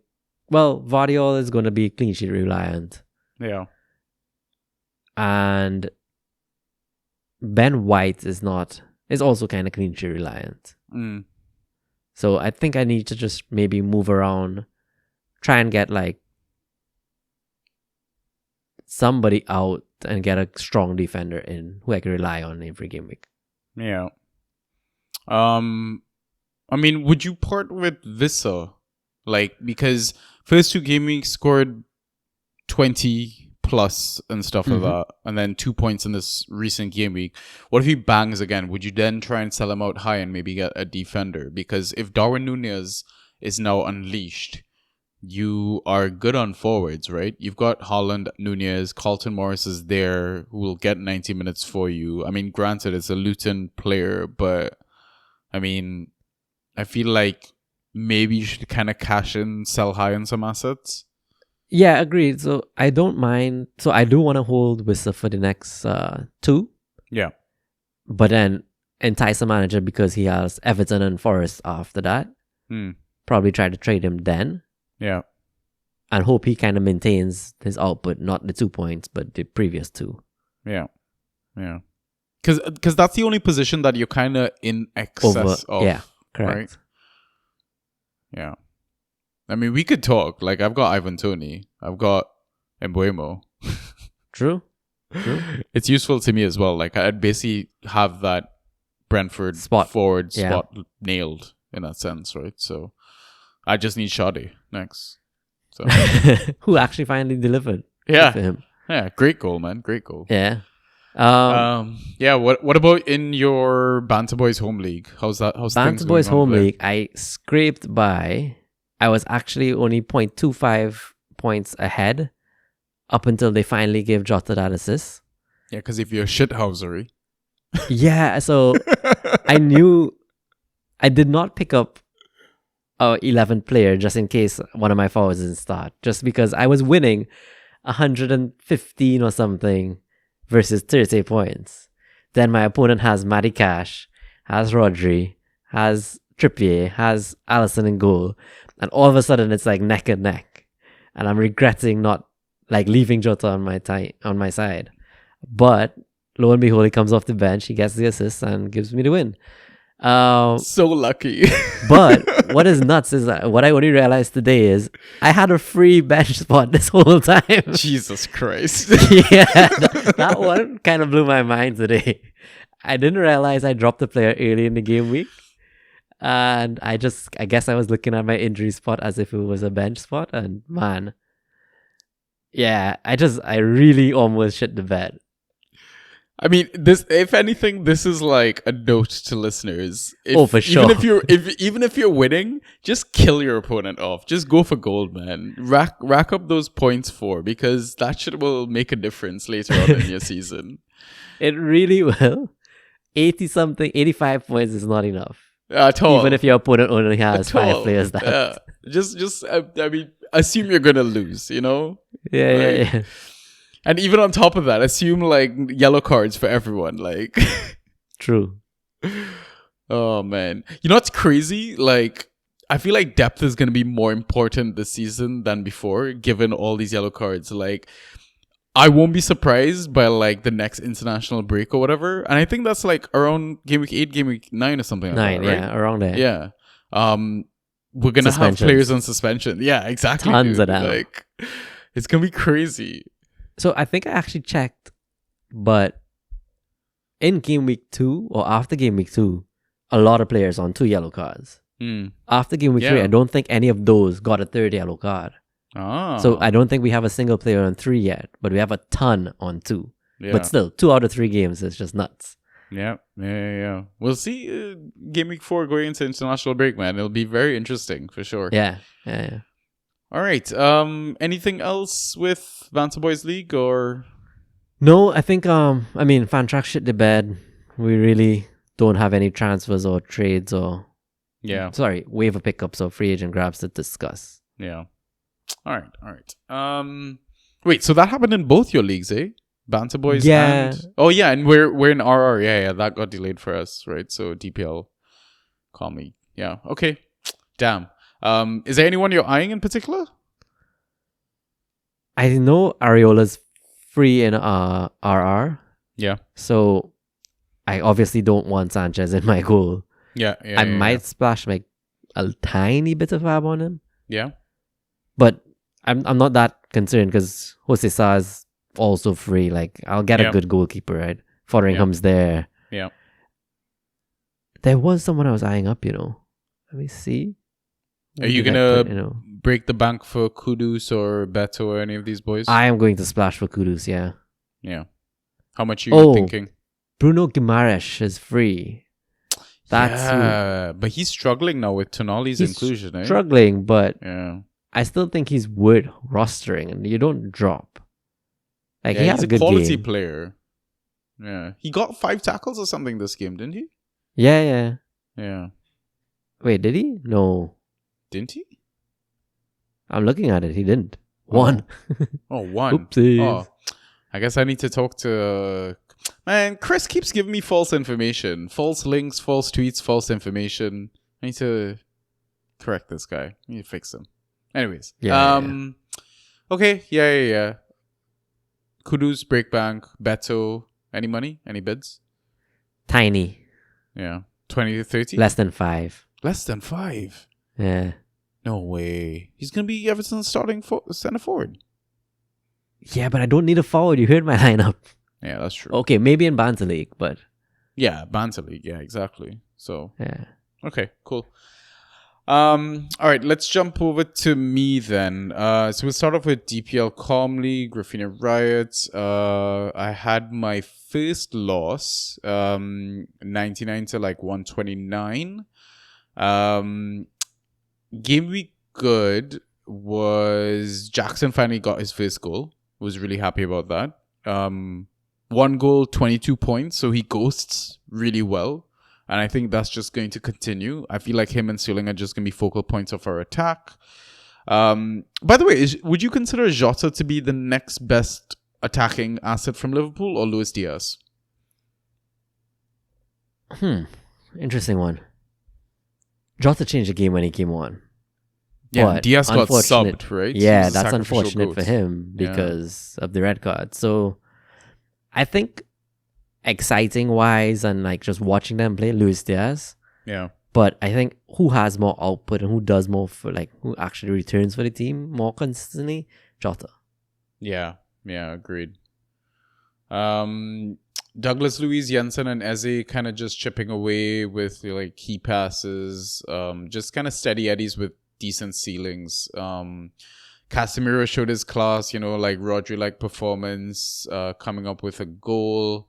Vardiol is going to be clean sheet reliant. Yeah. And Ben White is also kind of clean sheet reliant. So I think I need to just maybe move around, try and get like somebody out and get a strong defender in who I can rely on every game week. Yeah. I mean, would you part with Vissa? Like, because first 2 game weeks scored 20 plus and stuff like that, and then 2 points in this recent game week. What if he bangs again? Would you then try and sell him out high and maybe get a defender? Because if Darwin Núñez is now unleashed, you are good on forwards, right? You've got Haaland, Núñez, Carlton Morris is there, who will get 90 minutes for you. I mean, granted, it's a Luton player, but I mean, I feel like maybe you should kind of cash in, sell high on some assets. Yeah, agreed. So I don't mind. So I do want to hold Wissa for the next 2. Yeah. But then entice a manager because he has Everton and Forest after that. Probably try to trade him then. Yeah. And hope he kind of maintains his output, not the 2 points, but the previous 2. Yeah. Yeah. Because that's the only position that you're kind of in excess of. Yeah, correct. Right? Yeah. I mean, we could talk. Like, I've got Ivan Toney. I've got Mbeumo. True. It's useful to me as well. Like, I'd basically have that Brentford forward spot nailed in that sense, right? So, I just need Shadi next. So, who actually finally delivered. Yeah. For him. Yeah, great goal, man. Great goal. Yeah. Yeah, what about in your Banter Boys Home League? How's Banter Boys Home League? I scraped by. I was actually only 0.25 points ahead up until they finally gave Jota that assist. Yeah, because if you're shithousery. Yeah, so I knew I did not pick up a 11th player just in case one of my forwards didn't start. Just because I was winning 115 or something versus 30 points. Then my opponent has Matty Cash, has Rodri, has Trippier, has Alisson in goal. And all of a sudden it's like neck and neck. And I'm regretting not like leaving Jota on my side. But lo and behold, he comes off the bench, he gets the assist and gives me the win. So lucky. But what is nuts is that what I only realized today is I had a free bench spot this whole time. Jesus Christ. Yeah, that one kind of blew my mind today. I didn't realize I dropped the player early in the game week. And I guess I was looking at my injury spot as if it was a bench spot. And man, yeah, I really almost shit the bed. I mean, this. If anything, this is like a note to listeners. For sure. Even if you're winning, just kill your opponent off. Just go for gold, man. Rack up those points because that shit will make a difference later on in your season. It really will. 85 points is not enough. At all. Even if your opponent only has 5 players that. Yeah. Just I mean, assume you're gonna lose. You know. Yeah. And even on top of that, assume like yellow cards for everyone. Like, true. Oh man, you know what's crazy? Like, I feel like depth is gonna be more important this season than before, given all these yellow cards. Like, I won't be surprised by like the next international break or whatever. And I think that's like around game week 8, game week 9 or something. 9, like that, yeah, right? around there. Yeah. We're gonna have players on suspension. Yeah, exactly. Tons of them. Like, it's gonna be crazy. So I think I actually checked, but in game week 2 or after game week 2, a lot of players on 2 yellow cards. After game week 3, I don't think any of those got a 3rd yellow card. So I don't think we have a single player on 3 yet, but we have a ton on 2. Yeah. But still, 2 out of 3 games is just nuts. Yeah. We'll see game week 4 going into international break, man. It'll be very interesting for sure. Yeah. All right. Anything else with Banter Boys League or? No, I think Fantrax shit the bed. We really don't have any transfers or trades or waiver pickups or free agent grabs to discuss. Yeah. All right. Wait, so that happened in both your leagues, eh? Banter Boys and and we're in RR. Yeah, that got delayed for us, right? So DPL, call me. Yeah. Okay. Damn. Is there anyone you're eyeing in particular? I know Areola's free in RR. Yeah. So I obviously don't want Sanchez in my goal. Yeah. I might splash like a tiny bit of fab on him. Yeah. But I'm not that concerned because Jose Sa is also free. Like, I'll get a good goalkeeper, right? Fotheringham's there. Yeah. There was someone I was eyeing up, Let me see. Are you gonna break the bank for Kudus or Beto or any of these boys? I am going to splash for Kudus, yeah. Yeah. How much are you thinking? Bruno Guimaraes is free. But he's struggling now with Tonali's inclusion, eh? Struggling, but yeah. I still think he's worth rostering, and you don't drop. Like, he has a good quality game. Player. Yeah. He got 5 tackles or something this game, didn't he? Yeah. Yeah. Wait, did he? No. Didn't he? I'm looking at it. He didn't. 1. Oh, 1. Oopsies. Oh, I guess I need to talk to... Man, Chris keeps giving me false information. False links, false tweets, false information. I need to correct this guy. I need to fix him. Anyways. Okay. Yeah. Kudus, Breakbank, Beto. Any money? Any bids? Tiny. Yeah. 20 to 30? Less than 5. Less than 5? Yeah. No way. He's going to be Everton's starting center forward. Yeah, but I don't need a forward. You heard my lineup. Yeah, that's true. Okay, maybe in Banter League, but... Yeah, Banter League. Yeah, exactly. So... Yeah. Okay, cool. All right, let's jump over to me then. So we'll start off with DPL Calmly, Graffina Riot. I had my first loss, 99 to like 129. Game week good was Jackson finally got his first goal. Was really happy about that. 1 goal, 22 points, so he ghosts really well. And I think that's just going to continue. I feel like him and Suling are just going to be focal points of our attack. By the way, would you consider Jota to be the next best attacking asset from Liverpool or Luis Diaz? Interesting one. Jota changed the game when he came on. Yeah, but Diaz got subbed, right? Yeah, that's unfortunate for him because of the red card. So I think exciting wise and like just watching them play, Luis Diaz. Yeah. But I think who has more output and who does more for like who actually returns for the team more consistently, Jota. Yeah, agreed. Douglas Luiz, Jensen, and Eze kind of just chipping away with like key passes, just kind of steady eddies with decent ceilings. Casemiro showed his class, like Rodri-like performance, coming up with a goal.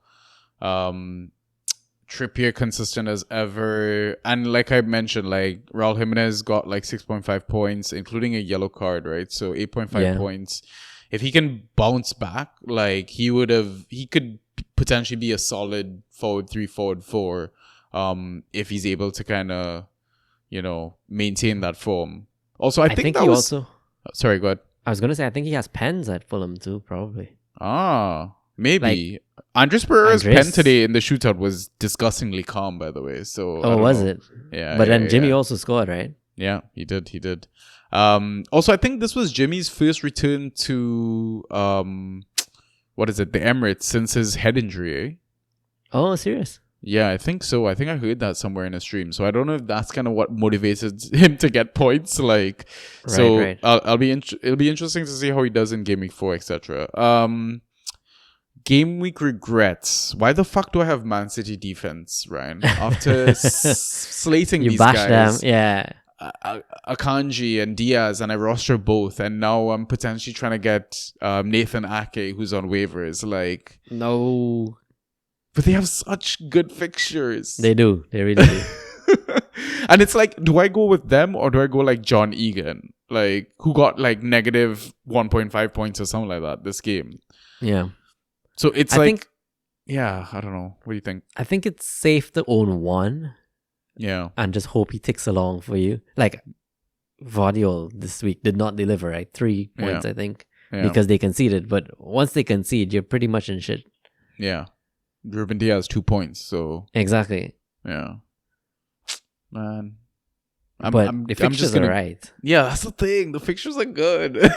Trippier consistent as ever. And like I mentioned, like Raul Jimenez got like 6.5 points, including a yellow card, right? So 8.5 points. If he can bounce back, like he could potentially be a solid forward 3, forward 4, if he's able to kind of, maintain that form. Also, I think that he was... also... Sorry, go ahead. I was going to say, I think he has pens at Fulham too, probably. Maybe. Andres Pereira's pen today in the shootout was disgustingly calm, by the way. So was it? Yeah. But then Jimmy also scored, right? Yeah, he did. Also, I think this was Jimmy's first return to what is it, the Emirates, since his head injury. Eh? Oh, serious? Yeah, I think so. I think I heard that somewhere in a stream. So I don't know if that's kind of what motivated him to get points. Like, right. It'll be interesting to see how he does in Game Week 4, etc. Game Week regrets. Why the fuck do I have Man City defense, Ryan? After slating these guys. You bashed them, yeah. Akanji and Diaz, and I roster both, and now I'm potentially trying to get Nathan Ake, who's on waivers. Like, no. But they have such good fixtures. They do. They really do. And it's like, do I go with them or do I go like John Egan? Like, who got like negative 1.5 points or something like that this game? Yeah. So it's I don't know. What do you think? I think it's safe to own one. Yeah. And just hope he ticks along for you. Like, Vardiol this week did not deliver, right? 3 points, I think. Yeah. Because they conceded. But once they concede, you're pretty much in shit. Yeah. Ruben Diaz 2 points, so... Exactly. Yeah. Man. The fixtures are right. Yeah, that's the thing. The fixtures are good.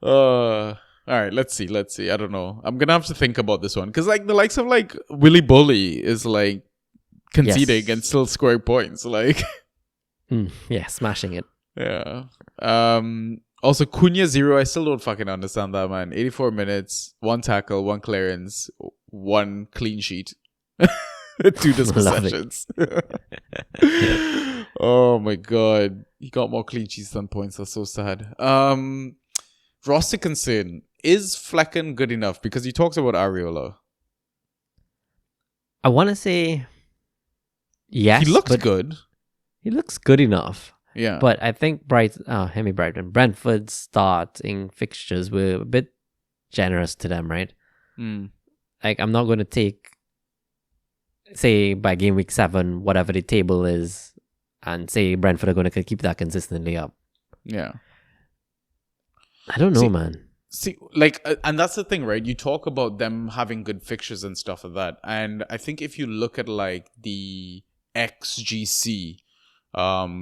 All right, let's see. I don't know. I'm going to have to think about this one. Because, like, the likes of, like, Willy Bully is, like, conceding and still scoring points. Like... yeah, smashing it. Yeah. Also, Cunha 0, I still don't fucking understand that, man. 84 minutes, 1 tackle, 1 clearance, 1 clean sheet. 2 dispossessions. Oh my god. He got more clean sheets than points. That's so sad. Roster concern. Is Flecken good enough? Because he talks about Areola. I want to say yes. He looks good. He looks good enough. Yeah. But I think Brentford's starting fixtures were a bit generous to them, right? Like, I'm not going to take, say, by game week 7, whatever the table is, and say Brentford are going to keep that consistently up. Yeah. I don't know, man. See, like, and that's the thing, right? You talk about them having good fixtures and stuff like that. And I think if you look at, like, the XGC,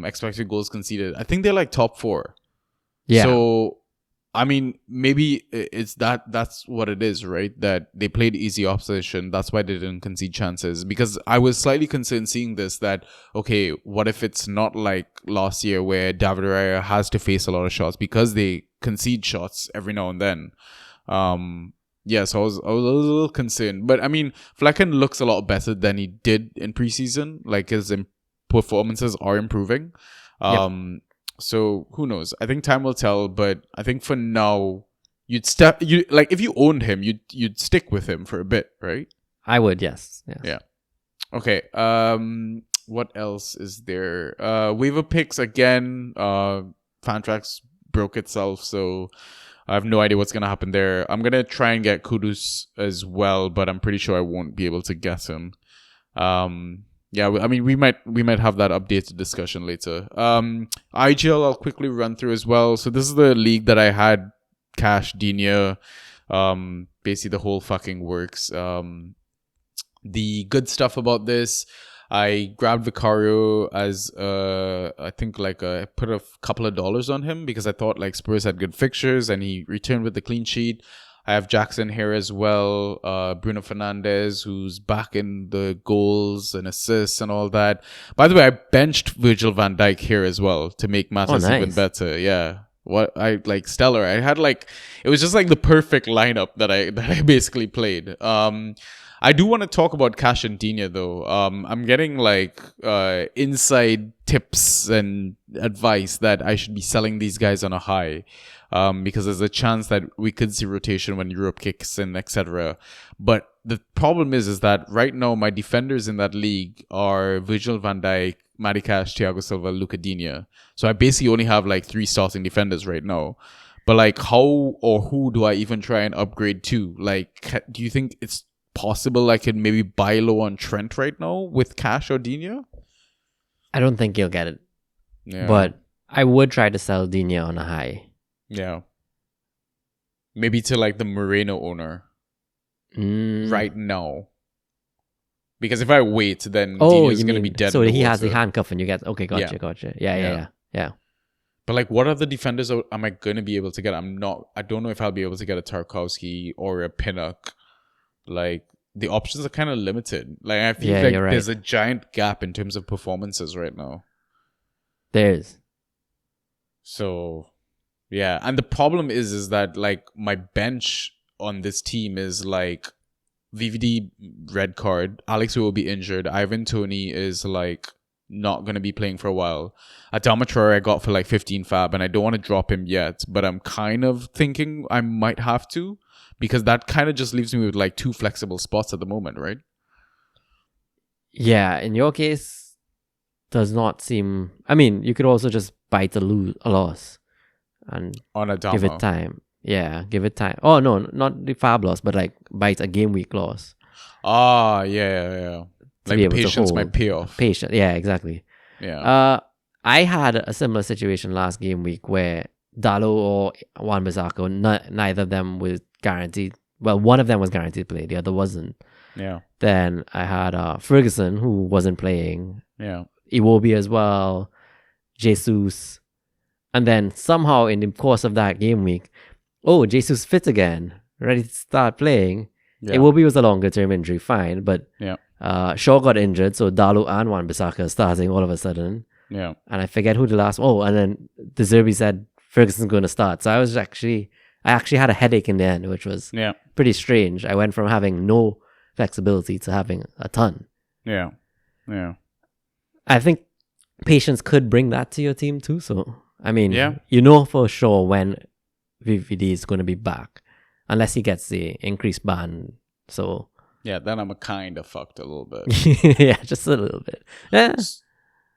expected goals conceded, I think they're like top 4. Yeah. So, I mean, maybe it's that's what it is, right? That they played easy opposition. That's why they didn't concede chances. Because I was slightly concerned seeing this that, okay, what if it's not like last year where David Raya has to face a lot of shots because they concede shots every now and then. Yeah, so I was a little concerned. But I mean, Flecken looks a lot better than he did in preseason. Like, his performances are improving. So who knows? I think time will tell, but I think for now if you owned him, you'd stick with him for a bit, right? I would, yes. Yeah. Okay. What else is there? Waiver picks again. Fantrax broke itself, so I have no idea what's gonna happen there. I'm gonna try and get Kudus as well, but I'm pretty sure I won't be able to get him. Yeah, I mean, we might have that updated discussion later. IGL, I'll quickly run through as well. So this is the league that I had Cash, Dinia, basically the whole fucking works. The good stuff about this, I grabbed Vicario as I think like I put a couple of dollars on him because I thought like Spurs had good fixtures and he returned with the clean sheet. I have Jackson here as well, Bruno Fernandes, who's back in the goals and assists and all that. By the way, I benched Virgil van Dijk here as well to make matters even better. Yeah. stellar. I had like, it was just like the perfect lineup that I basically played. I do want to talk about Cash and Dina though. I'm getting like inside tips and advice that I should be selling these guys on a high. Because there's a chance that we could see rotation when Europe kicks in, etc. But the problem is that right now my defenders in that league are Virgil van Dijk, Matty Cash, Thiago Silva, Luca Digne. So I basically only have like 3 starting defenders right now. But like, how or who do I even try and upgrade to? Like, do you think it's possible I could maybe buy low on Trent right now with Cash or Digne? I don't think you'll get it. Yeah. But I would try to sell Digne on a high. Yeah. Maybe to like the Moreno owner right now. Because if I wait, then Dino's going to be dead. So in the he has the water. handcuff and you get... Okay, gotcha. Yeah. But like, what other defenders am I going to be able to get? I don't know if I'll be able to get a Tarkowski or a Pinnock. Like, the options are kind of limited. Like, I feel like there's a giant gap in terms of performances right now. There's. So... yeah, and the problem is that like my bench on this team is like VVD red card, Alex will be injured, Ivan Toney is like not gonna be playing for a while. Adama Traore I got for like 15 fab, and I don't want to drop him yet, but I'm kind of thinking I might have to, because that kind of just leaves me with like 2 flexible spots at the moment, right? Yeah, in your case, does not seem... I mean, you could also just bite a loss. And on Adama. Give it time. Yeah, give it time. Oh, no, not the fab loss, but like bite a game week loss. Yeah. Like patience might pay off. Patience, yeah, exactly. Yeah. I had a similar situation last game week where Dalo or Wan-Bissaka, neither of them was guaranteed. Well, one of them was guaranteed to play, the other wasn't. Yeah. Then I had Ferguson, who wasn't playing. Yeah. Iwobi as well. Jesus. And then somehow in the course of that game week, Jesus fit again, ready to start playing. Yeah. Iwobi was a longer term injury, fine, but Shaw got injured, so Dalu and Wan-Bissaka starting all of a sudden. Yeah. And I forget who the last... and then the Zerbi said Ferguson's going to start. So I actually had a headache in the end, which was pretty strange. I went from having no flexibility to having a ton. Yeah. I think patience could bring that to your team too, so... I mean, you know for sure when VVD is going to be back, unless he gets the increased ban. So yeah, then I'm kind of fucked a little bit. Yeah, just a little bit. Yeah.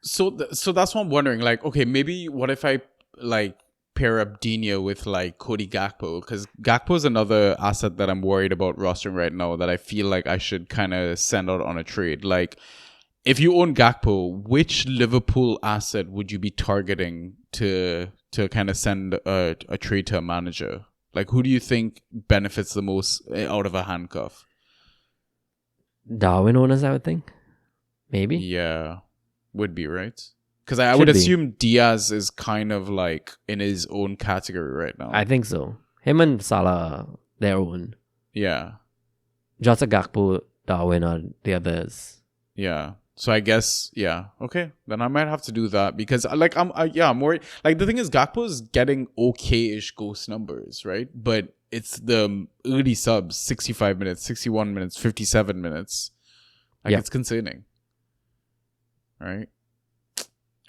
So that's what I'm wondering. Like, okay, maybe what if I like pair up Digne with like Cody Gakpo, because Gakpo is another asset that I'm worried about rostering right now that I feel like I should kind of send out on a trade. Like, if you own Gakpo, which Liverpool asset would you be targeting to kind of send a trade to a manager? Like, who do you think benefits the most out of a handcuff? Darwin owners, I would think. Maybe. Yeah, would be, right? Because I would assume Diaz is kind of like in his own category right now. I think so. Him and Salah are their own. Yeah. Jota, Gakpo, Darwin are the others. Yeah. So I guess, okay, then I might have to do that, because I'm worried. Like, the thing is, Gakpo is getting okay-ish ghost numbers, right? But it's the early subs, 65 minutes, 61 minutes, 57 minutes. Like, it's concerning, right?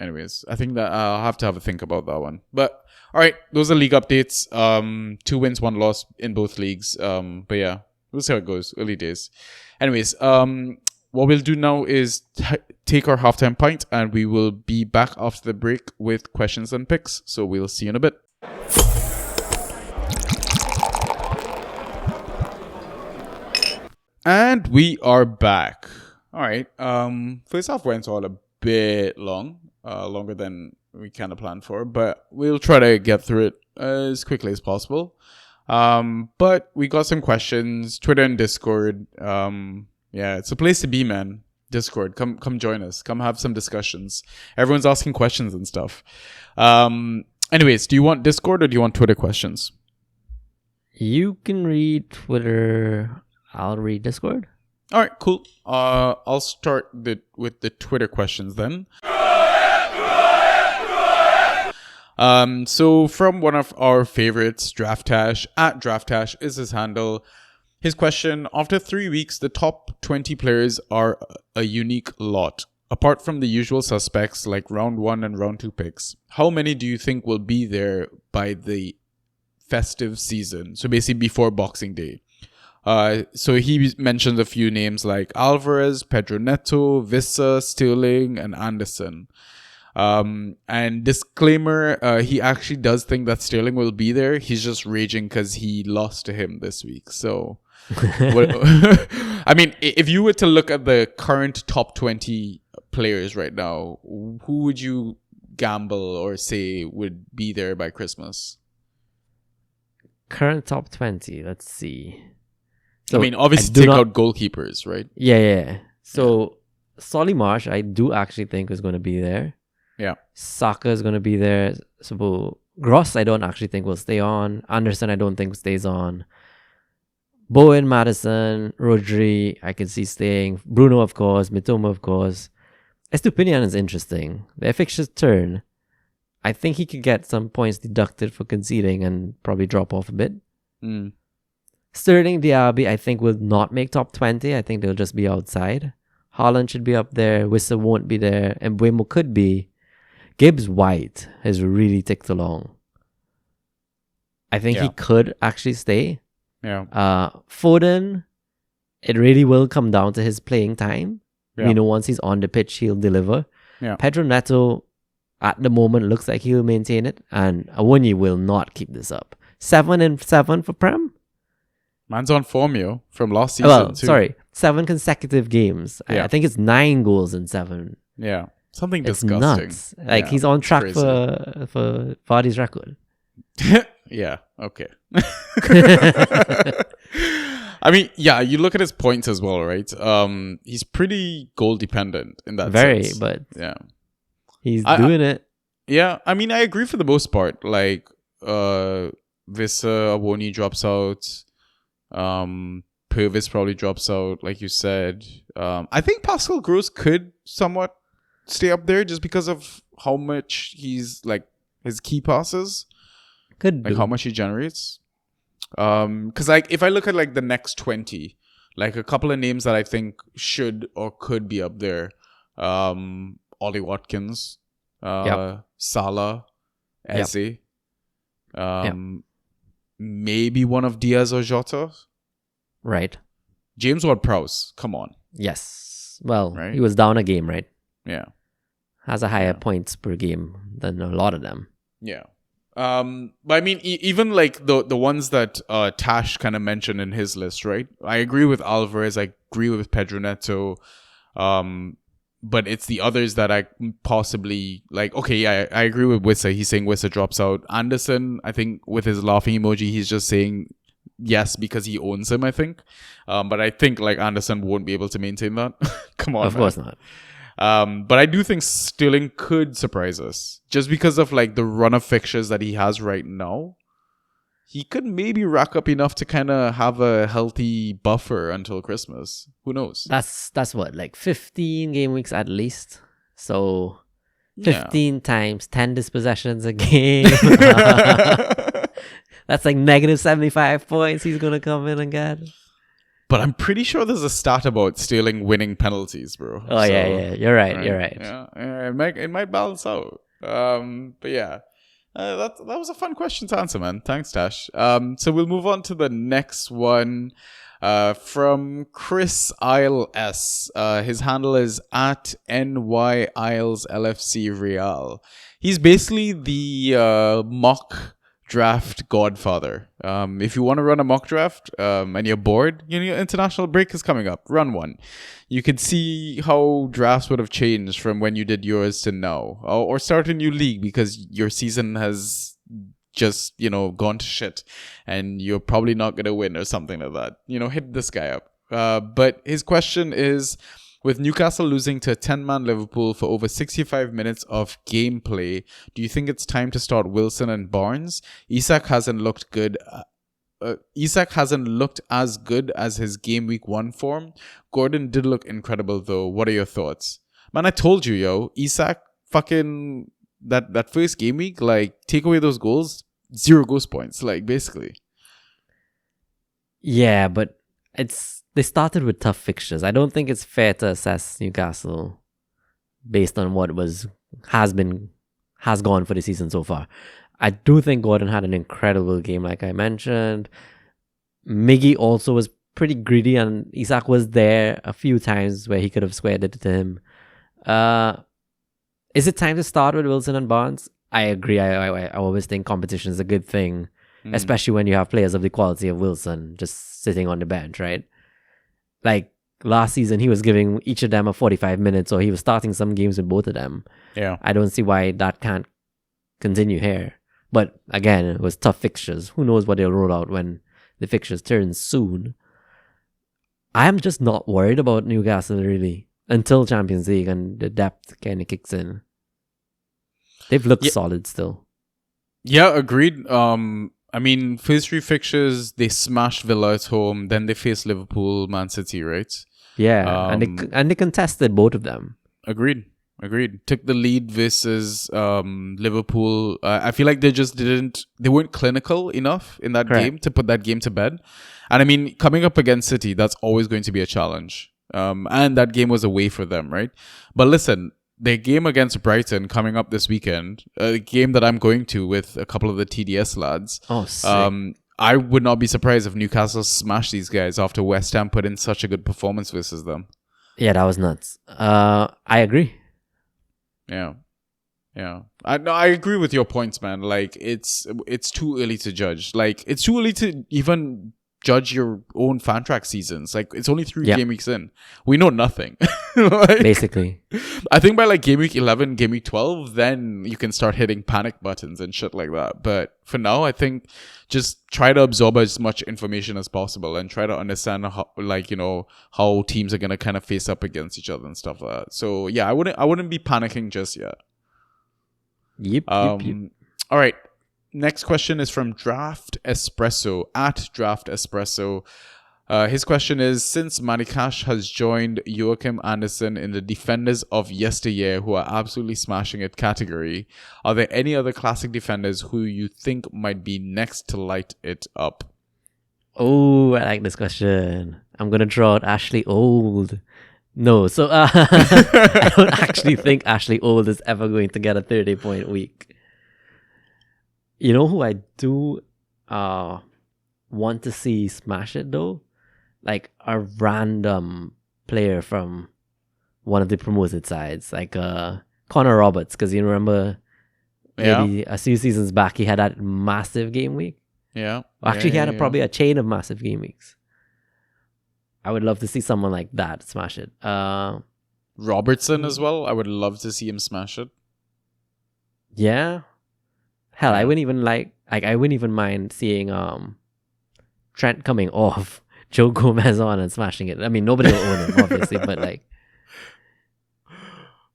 Anyways, I think that I'll have to have a think about that one. But all right, those are league updates. 2 wins, 1 loss in both leagues. But yeah, we'll see how it goes. Early days. Anyways, what we'll do now is take our halftime pint, and we will be back after the break with questions and picks. So we'll see you in a bit. And we are back. All right. First half went all a bit long, longer than we kind of planned for, but we'll try to get through it as quickly as possible. But we got some questions, Twitter and Discord. Yeah, it's a place to be, man. Discord, come join us. Come have some discussions. Everyone's asking questions and stuff. Anyways, do you want Discord or do you want Twitter questions? You can read Twitter. I'll read Discord. All right, cool. I'll start with the Twitter questions then. So from one of our favorites, Draftash, at Draftash is his handle. His question, after 3 weeks, the top 20 players are a unique lot. Apart from the usual suspects like round 1 and round 2 picks, how many do you think will be there by the festive season? So basically before Boxing Day. So he mentioned a few names like Alvarez, Pedro Neto, Vissa, Sterling, and Anderson. And disclaimer, he actually does think that Sterling will be there. He's just raging because he lost to him this week. So, I mean, if you were to look at the current top 20 players right now, who would you gamble or say would be there by Christmas? Current top 20, let's see. So I mean, obviously take out goalkeepers, right? Yeah. So, Solly Marsh, I do actually think is going to be there. Yeah. Saka is going to be there. So Gross, I don't actually think will stay on. Anderson, I don't think stays on. Bowen, Madison, Rodri, I can see staying. Bruno, of course. Mitoma, of course. Estupinian is interesting. Their fixtures turn. I think he could get some points deducted for conceding and probably drop off a bit. Sterling, Diaby, I think will not make top 20. I think they'll just be outside. Haaland should be up there. Wissa won't be there. And Mbeumo could be. Gibbs White has really ticked along. I think he could actually stay. Yeah. Foden, it really will come down to his playing time. Yeah. Once he's on the pitch, he'll deliver. Yeah. Pedro Neto, at the moment, looks like he'll maintain it. And Awoniyi will not keep this up. 7-7 for Prem? Man's on form, yo, from last season. Well, too. sorry. 7 consecutive games. Yeah. I think it's 9 goals in 7. Yeah. Something It's disgusting. nuts. He's on track crazy. for Vardy's record. Yeah, okay. I mean, yeah, you look at his points as well, right? He's pretty goal dependent in that sense. But yeah, he's doing it. Yeah, I mean, I agree for the most part. Like, Vissa, Awoniyi drops out. Purvis probably drops out, like you said. I think Pascal Gross could somewhat stay up there just because of how much he's like his key passes. Could like do. how much he generates. Because like if I look at like the next 20, like a couple of names that I think should or could be up there, Ollie Watkins, Salah, Eze, maybe one of Diaz or Jota. Right. James Ward-Prowse, come on. Yes. Well, Right? he was down a game, right? Yeah. Has a higher points per game than a lot of them. Yeah. But I mean, even like the ones that Tash kind of mentioned in his list, right? I agree with Alvarez. I agree with Pedro Neto. But it's the others that I possibly like. Okay, yeah, I agree with Wissa. He's saying Wissa drops out. Anderson, I think with his laughing emoji, he's just saying yes because he owns him, I think. But I think like Anderson won't be able to maintain that. Come on, Of course not. But I do think Sterling could surprise us just because of like the run of fixtures that he has right now. He could maybe rack up enough to kind of have a healthy buffer until Christmas. Who knows? That's what, like 15 game weeks at least. So 15 times 10 dispossessions a game. That's like negative 75 points he's going to come in and get. But I'm pretty sure there's a stat about Sterling winning penalties, bro. Oh, so, yeah. You're right. You're right. Yeah, it might balance out. But yeah, that was a fun question to answer, man. Thanks, Tash. So we'll move on to the next one from Chris Isle S. His handle is at NY Isles LFC Real. He's basically the mock draft godfather. If you want to run a mock draft and you're bored, your international break is coming up. Run one. You can see how drafts would have changed from when you did yours to now, or start a new league because your season has just gone to shit and you're probably not gonna win or something like that. Hit this guy up. But his question is, with Newcastle losing to 10-man Liverpool for over 65 minutes of gameplay, do you think it's time to start Wilson and Barnes? Isak hasn't looked good. Isak hasn't looked as good as his game week 1 form. Gordon did look incredible though. What are your thoughts? Man, I told you, Isak fucking that first game week, like take away those goals, 0 ghost points, like basically. Yeah, but they started with tough fixtures. I don't think it's fair to assess Newcastle based on what has gone for the season so far. I do think Gordon had an incredible game, like I mentioned. Miggy also was pretty greedy, and Isak was there a few times where he could have squared it to him. Is it time to start with Wilson and Barnes? I agree. I always think competition is a good thing, especially when you have players of the quality of Wilson just sitting on the bench, right? Like last season, he was giving each of them a 45 minutes, or he was starting some games with both of them. Yeah. I don't see why that can't continue here. But again, it was tough fixtures. Who knows what they'll roll out when the fixtures turn soon. I'm just not worried about Newcastle really until Champions League and the depth kind of kicks in. They've looked solid still. Yeah, agreed. I mean, first 3 fixtures, they smashed Villa at home. Then they faced Liverpool, Man City, right? Yeah, and they contested both of them. Agreed. Took the lead versus Liverpool. I feel like they weren't clinical enough in that game to put that game to bed. And I mean, coming up against City, that's always going to be a challenge. And that game was away for them, right? But listen, their game against Brighton coming up this weekend, a game that I'm going to with a couple of the TDS lads. Oh, sick. I would not be surprised if Newcastle smash these guys after West Ham put in such a good performance versus them. Yeah, that was nuts. I agree. Yeah. I agree with your points, man. Like it's too early to judge. Like it's too early to even judge your own fan track seasons. Like it's only 3 game weeks in. We know nothing. Like, basically. I think by like game week 11, game week 12, then you can start hitting panic buttons and shit like that. But for now, I think just try to absorb as much information as possible and try to understand how teams are gonna kind of face up against each other and stuff like that. So yeah, I wouldn't be panicking just yet. Yep. All right. Next question is from Draft Espresso at Draft Espresso. His question is, since Manikash has joined Joachim Andersen in the defenders of yesteryear who are absolutely smashing it category, are there any other classic defenders who you think might be next to light it up? Oh, I like this question. I'm going to draw out Ashley Old. No, so I don't actually think Ashley Old is ever going to get a 30-point week. You know who I do want to see smash it though? Like a random player from one of the promoted sides, like Connor Roberts, because you remember maybe a few seasons back he had that massive game week. Yeah. Actually, he had probably a chain of massive game weeks. I would love to see someone like that smash it. Robertson as well. I would love to see him smash it. Yeah. Hell, I wouldn't even mind seeing Trent coming off, Joe Gomez on and smashing it. I mean, nobody will own him, obviously, but like.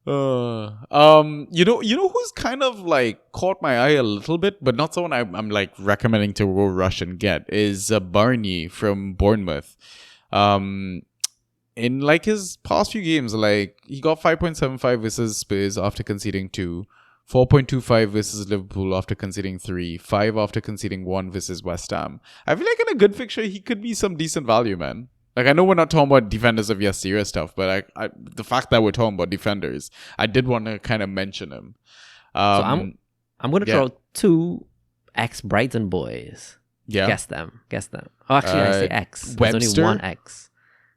You know who's kind of like caught my eye a little bit, but not someone I'm like recommending to go rush and get, is Barney from Bournemouth. In like his past few games, like he got 5.75 versus Spurs after conceding 2, 4.25 versus Liverpool after conceding 3, 5 after conceding 1 versus West Ham. I feel like in a good fixture, he could be some decent value, man. Like, I know we're not talking about defenders of yesteryear stuff, but I the fact that we're talking about defenders, I did want to kind of mention him. So I'm going to draw 2 ex-Brighton boys. Yeah. Guess them. Oh, actually, I say X. There's only one X.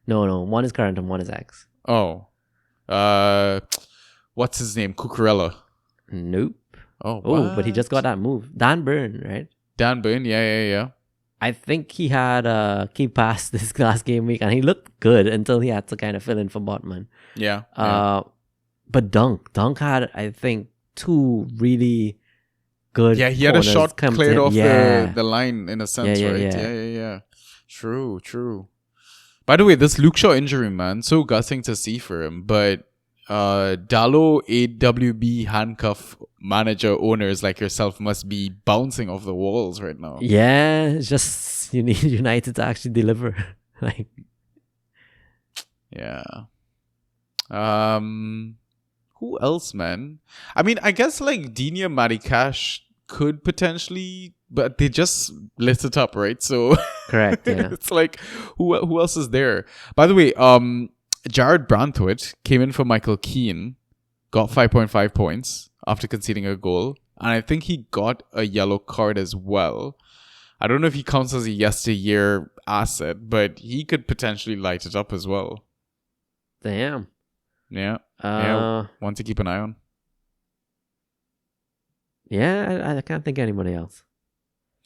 No, one is current and one is X. Oh. What's his name? Cucurella. Nope. Oh, but he just got that move. Dan Burn, right? Dan Burn, yeah. I think he had a key pass this last game week, and he looked good until he had to kind of fill in for Botman. Yeah. But Dunk had, I think, 2 really good. Yeah, he had a shot cleared off the line in a sense, right? Yeah. True. By the way, this Luke Shaw injury, man, so gutting to see for him. But Dallo AWB handcuff manager owners like yourself must be bouncing off the walls right now. Yeah, it's just you need United to actually deliver. Like, yeah. Who else, man? I mean, I guess like Dina Marikash could potentially, but they just lit it up, right? So Correct. Yeah. it's like, who else is there? By the way, Jared Brantwood came in for Michael Keane, got 5.5 points after conceding a goal, and I think he got a yellow card as well. I don't know if he counts as a yesteryear asset, but he could potentially light it up as well. Damn. Yeah. Yeah. One to keep an eye on. Yeah, I can't think of anybody else.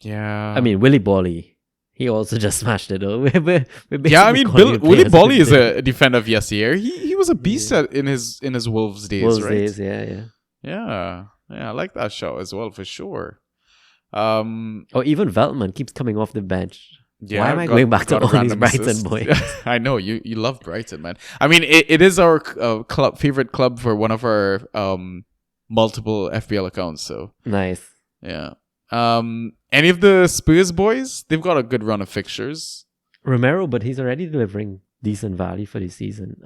Yeah. I mean, Willie Bolly. He also just smashed it. We're yeah, I mean, Willie players Bolly is a defender of yesteryear. He was a beast in his Wolves days, Wolves right? days, yeah. Yeah. Yeah, I like that show as well, for sure. Or even Veltman keeps coming off the bench. Yeah, why am I going back to all these Brighton boys? I know you love Brighton, man. I mean, it is our favorite club for one of our multiple FPL accounts. So nice. Yeah. Any of the Spurs boys? They've got a good run of fixtures. Romero, but he's already delivering decent value for this season.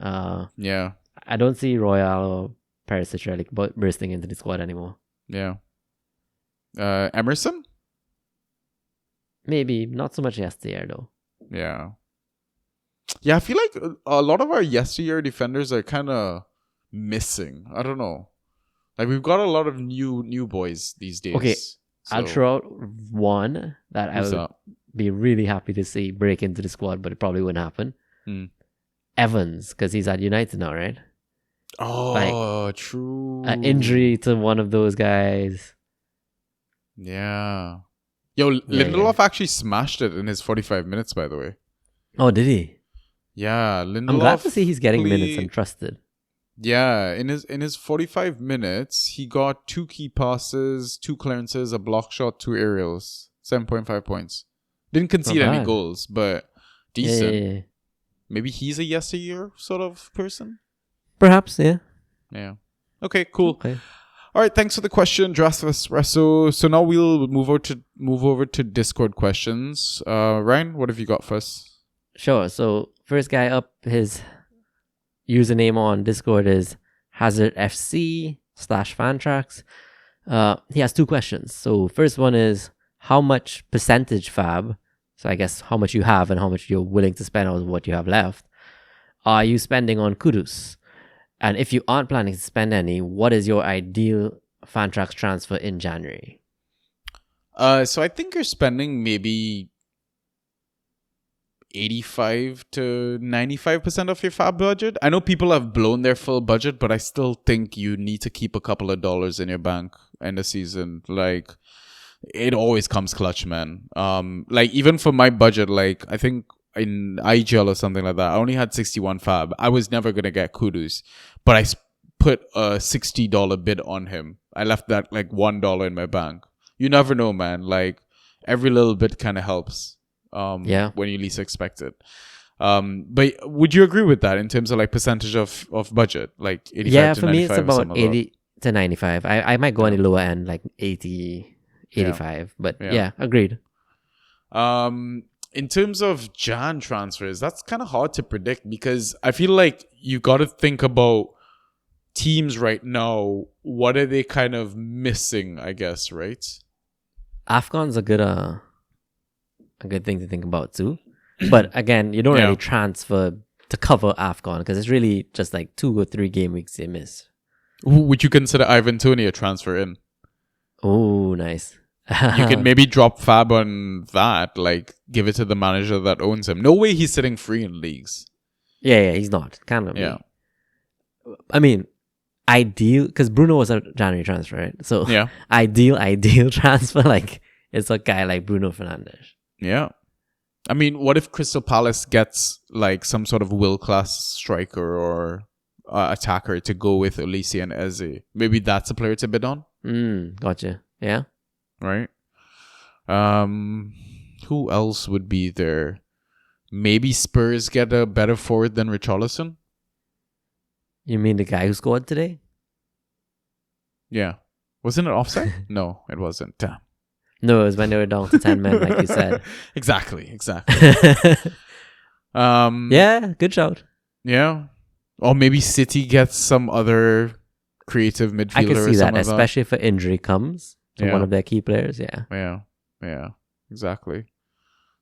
Yeah. I don't see Royale or Perisic really bursting into the squad anymore. Yeah. Emerson? Maybe not so much yesteryear though. Yeah. Yeah, I feel like a lot of our yesteryear defenders are kind of missing. I don't know. Like we've got a lot of new boys these days. Okay, so. I'll throw out one that I would be really happy to see break into the squad, but it probably wouldn't happen. Evans, because he's at United now, right? Oh, true. An injury to one of those guys. Yeah. Yo, Lindelof actually smashed it in his 45 minutes, by the way. Oh, did he? Yeah, Lindelof. I'm glad to see he's getting minutes and trusted. Yeah, in his 45 minutes, he got 2 key passes, 2 clearances, a block shot, 2 aerials, 7.5 points. Didn't concede any goals, but decent. Yeah. Maybe he's a yesteryear sort of person? Perhaps, yeah. Yeah. Okay, cool. Okay. All right, thanks for the question, Draft Espresso. So now we'll move over to Discord questions. Ryan, what have you got for us? Sure. So first guy up, his username on Discord is HazardFC/Fantrax. He has 2 questions. So first one is how much percentage fab, so I guess how much you have and how much you're willing to spend on what you have left, are you spending on Kudus? And if you aren't planning to spend any, what is your ideal Fantrax transfer in January? So I think you're spending maybe 85 to 95% of your fab budget. I know people have blown their full budget, but I still think you need to keep a couple of dollars in your bank in the season. Like, it always comes clutch, man. Like, even for my budget, like, I think in IGL or something like that, I only had 61 fab. I was never going to get Kudus, but I put a $60 bid on him. I left that like $1 in my bank. You never know, man. Like, every little bit kind of helps. When you least expect it. But would you agree with that in terms of like percentage of budget? Like 85 to 95? For me, it's about 80 to 95. I might go on the lower end, like 80, 85. But yeah, agreed. In terms of Jan transfers, that's kind of hard to predict because I feel like you got to think about teams right now. What are they kind of missing, I guess, right? AFCON's a good thing to think about too. But again, you don't really transfer to cover AFCON because it's really just like 2 or 3 game weeks they miss. Would you consider Ivan Toney a transfer in? Oh, nice. You can maybe drop fab on that, like give it to the manager that owns him. No way he's sitting free in leagues. Yeah, he's not. Can't be. Yeah. I mean, ideal, because Bruno was a January transfer, right? So yeah, ideal transfer, like it's a guy like Bruno Fernandes. Yeah. I mean, what if Crystal Palace gets like some sort of will-class striker or attacker to go with Olise and Eze? Maybe that's a player to bid on? Gotcha. Yeah. Right? Who else would be there? Maybe Spurs get a better forward than Richarlison? You mean the guy who scored today? Yeah. Wasn't it offside? No, it wasn't. Damn. No, it was when they were down to 10 men, like you said. Exactly. Yeah, good shout. Yeah. Or maybe City gets some other creative midfielder. I can or see that, something like especially if an injury comes to one of their key players. Yeah. Yeah, exactly.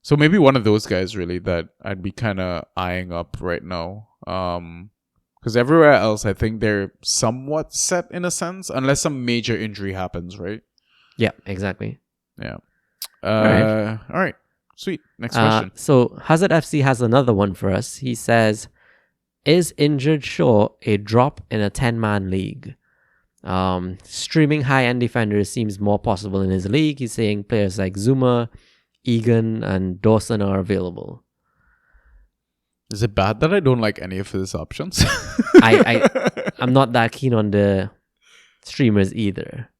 So maybe one of those guys really that I'd be kind of eyeing up right now. Because everywhere else, I think they're somewhat set in a sense, unless some major injury happens, right? Yeah, exactly. Yeah. All right. Sweet. Next question. So Hazard FC has another one for us. He says, "Is injured Shaw a drop in a 10-man league? Streaming high-end defenders seems more possible in his league. He's saying players like Zuma, Egan, and Dawson are available." Is it bad that I don't like any of his options? I'm not that keen on the streamers either.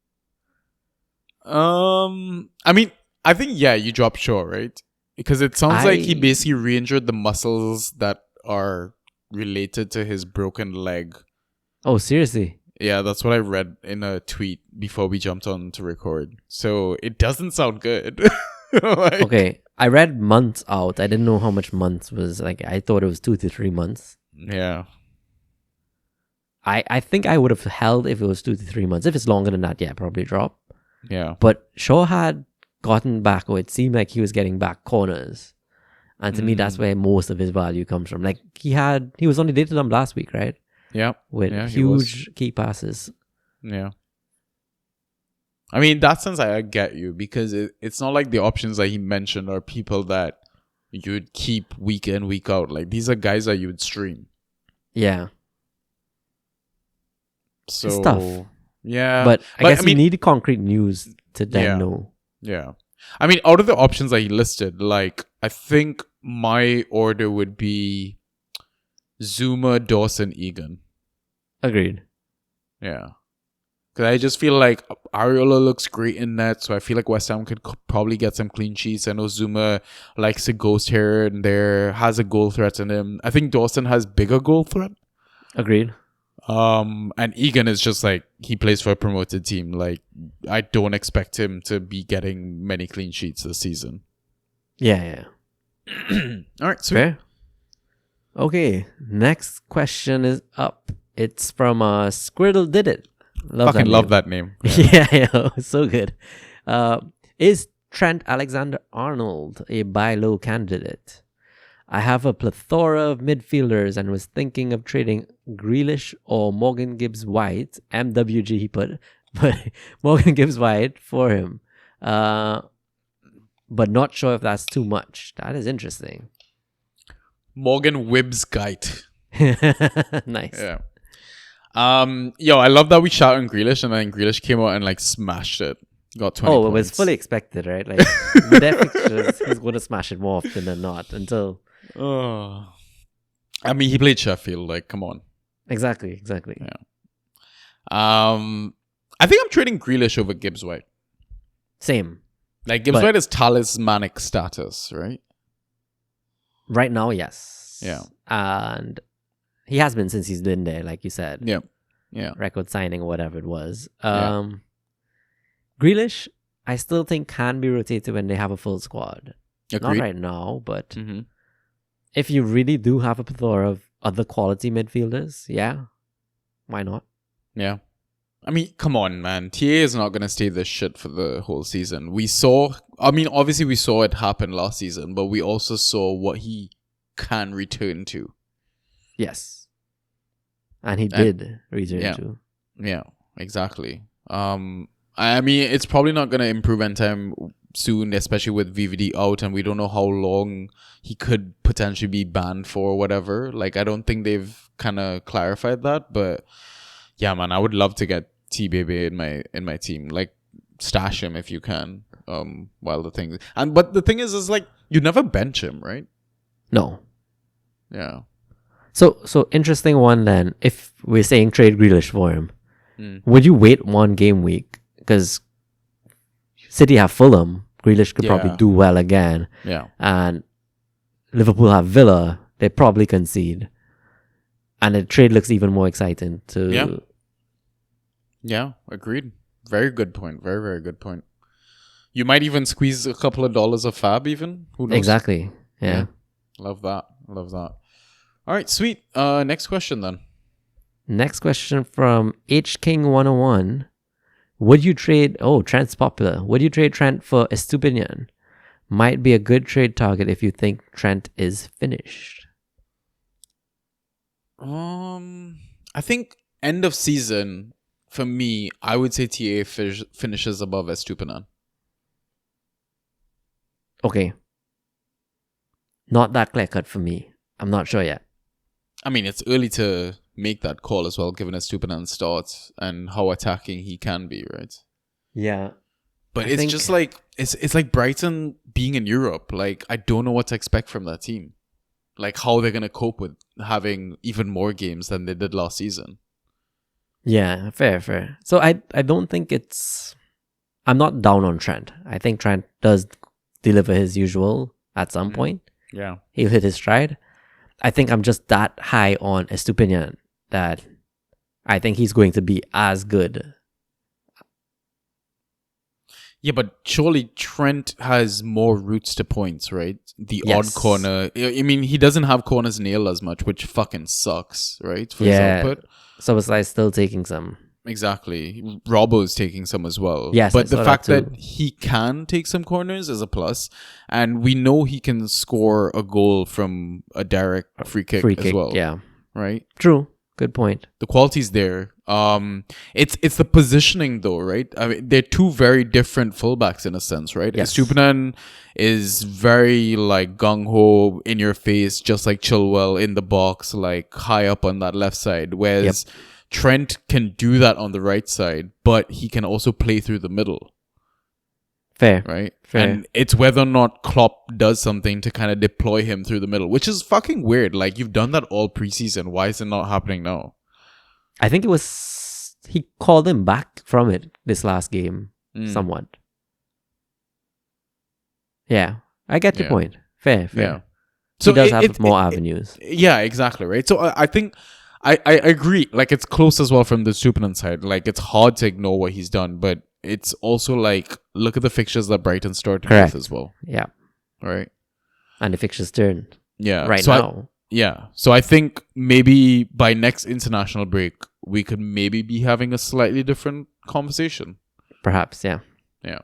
I mean, I think you drop Shaw, right? Because it sounds like he basically re-injured the muscles that are related to his broken leg. Oh, seriously? Yeah, that's what I read in a tweet before we jumped on to record. So it doesn't sound good. Okay, I read months out. I didn't know how much months was. Like, I thought it was 2 to 3 months. Yeah. I think I would have held if it was 2 to 3 months. If it's longer than that, probably drop. Yeah. But Shaw had gotten back, or it seemed like he was getting back corners. And to me, that's where most of his value comes from. Like, he was on the Data Dump last week, right? Yeah. With huge key passes. Yeah. I mean, in that sense, I get you, because it's not like the options that he mentioned are people that you'd keep week in, week out. Like, these are guys that you would stream. Yeah. So, it's tough. Yeah. But I guess you need concrete news to then know. Yeah. I mean, out of the options that he listed, like, I think my order would be Zuma, Dawson, Egan. Agreed. Yeah. Because I just feel like Areola looks great in net, so I feel like West Ham could probably get some clean sheets. I know Zuma likes to ghost here and there, has a goal threat in him. I think Dawson has bigger goal threat. Agreed. And Egan is just like, he plays for a promoted team. Like, I don't expect him to be getting many clean sheets this season. Yeah. All right, sweet. Fair. Okay, next question is up. It's from Squirtle Did It. Love that name. Yeah, so good. Is Trent Alexander-Arnold a buy low candidate? I have a plethora of midfielders and was thinking of trading Grealish or Morgan Gibbs-White, MWG he put, but Morgan Gibbs-White for him. But not sure if that's too much. That is interesting. Morgan Wibbs-Gite. Nice. Yeah. I love that we shot on Grealish, and then Grealish came out and like smashed it. Got 20 points. It was fully expected, right? Like, with their fixtures, he's going to smash it more often than not until... I mean, he played Sheffield, like, come on. Exactly. Yeah. I think I'm trading Grealish over Gibbs-White. Same. Like, Gibbs-White is talismanic status, right? Right now, yes. Yeah. And he has been since he's been there, like you said. Yeah. Record signing or whatever it was. Grealish, I still think can be rotated when they have a full squad. Agreed. Not right now, but if you really do have a plethora of other quality midfielders, why not? Yeah. I mean, come on, man. TA is not going to stay this shit for the whole season. Obviously we saw it happen last season, but we also saw what he can return to. Yes. And he did return to. Yeah, exactly. I mean, it's probably not going to improve anytime soon, especially with VVD out, and we don't know how long he could potentially be banned for or whatever. Like, I don't think they've kind of clarified that, but yeah, man, I would love to get T-Baby in my team. Like, stash him if you can. While the thing, but the thing is like, you never bench him, right? No. Yeah. So interesting one then. If we're saying trade Grealish for him, would you wait one game week? Because City have Fulham, Grealish could probably do well again. Yeah. And Liverpool have Villa, they probably concede. And the trade looks even more exciting to... Yeah, agreed. Very good point. Very, very good point. You might even squeeze a couple of dollars of fab even. Who knows? Exactly. Yeah. Love that. All right, sweet. Next question then. Next question from HKing101. Would you trade... Oh, Trent's popular. Would you trade Trent for Estupinian? Might be a good trade target if you think Trent is finished. I think end of season, for me, I would say TA finishes above Estupinan. Okay. Not that clear cut for me. I'm not sure yet. I mean, it's early to make that call as well, given Estupinan starts and how attacking he can be, right? Yeah. But it's just like it's like Brighton being in Europe. Like, I don't know what to expect from that team. Like, how they're gonna cope with having even more games than they did last season. Yeah, fair. So I don't think it's... I'm not down on Trent. I think Trent does deliver his usual at some point. Yeah. He'll hit his stride. I think I'm just that high on Estupinian that I think he's going to be as good. Yeah, but surely Trent has more routes to points, right? The Yes. odd corner. I mean, he doesn't have corners nailed as much, which fucking sucks, right? For his output. So it's like still taking some. Exactly. Robbo's taking some as well. Yes, but I the saw fact that that too. he can take some corners is a plus. And we know he can score a goal from a direct free kick as well. Yeah. Right? True. Good point. The quality's there. It's the positioning though, right? I mean, they're two very different fullbacks in a sense, right? Yes. Estupinan is very like gung-ho, in your face, just like Chilwell in the box, like high up on that left side. Whereas Trent can do that on the right side, but he can also play through the middle, Fair. right? Fair. And it's whether or not Klopp does something to kind of deploy him through the middle, which is fucking weird. Like, you've done that all preseason. Why is it not happening now? I think it was... He called him back from it this last game. Somewhat. Yeah. I get your point. Fair. Yeah. So he does have more avenues. Yeah, exactly, right? So I think I agree. Like, it's close as well from the Stupinan side. Like, it's hard to ignore what he's done, but it's also like, look at the fixtures that Brighton started with as well. Yeah. Right? And the fixtures turn. Yeah. Right so now. So I think maybe by next international break, we could maybe be having a slightly different conversation. Perhaps, yeah. Yeah.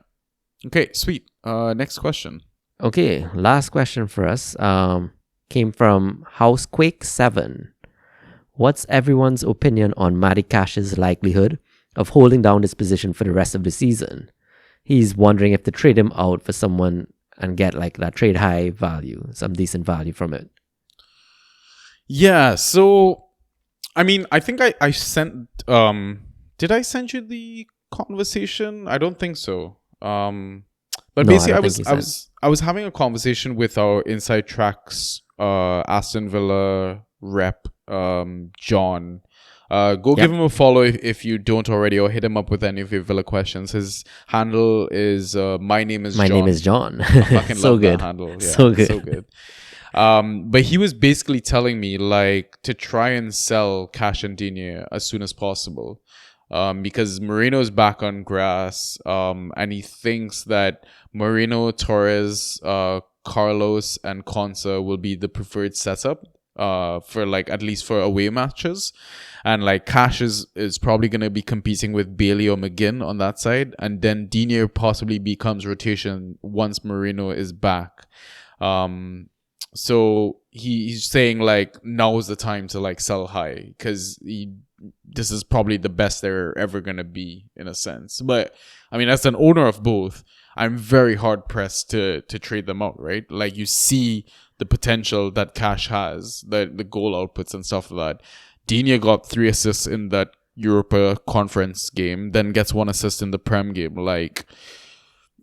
Okay, sweet. Next question. Okay, last question for us came from Housequake7. What's everyone's opinion on Matty Cash's likelihood of holding down his position for the rest of the season? He's wondering if to trade him out for someone and get like that trade high value, some decent value from it. Yeah, so I mean, I think I sent did I send you the conversation? I don't think so. But No, basically I was having a conversation with our Inside Tracks Aston Villa rep John. Give him a follow if you don't already, or hit him up with any of your Villa questions. His handle is my name is John. I fucking So love good. that handle. Yeah, So good. So good. But he was basically telling me like to try and sell Cash and Digne as soon as possible. Because Moreno's back on grass, and he thinks that Moreno, Torres, Carlos, and Konsa will be the preferred setup for like at least for away matches. And like Cash is probably going to be competing with Bailey or McGinn on that side, and then Digne possibly becomes rotation once Moreno is back. So he's saying like now is the time to like sell high because this is probably the best they're ever gonna be in a sense. But I mean, as an owner of both, I'm very hard pressed to trade them out, right? Like, you see the potential that Cash has, the goal outputs and stuff like that. Digne got 3 assists in that Europa Conference game, then gets 1 assist in the Prem game. Like,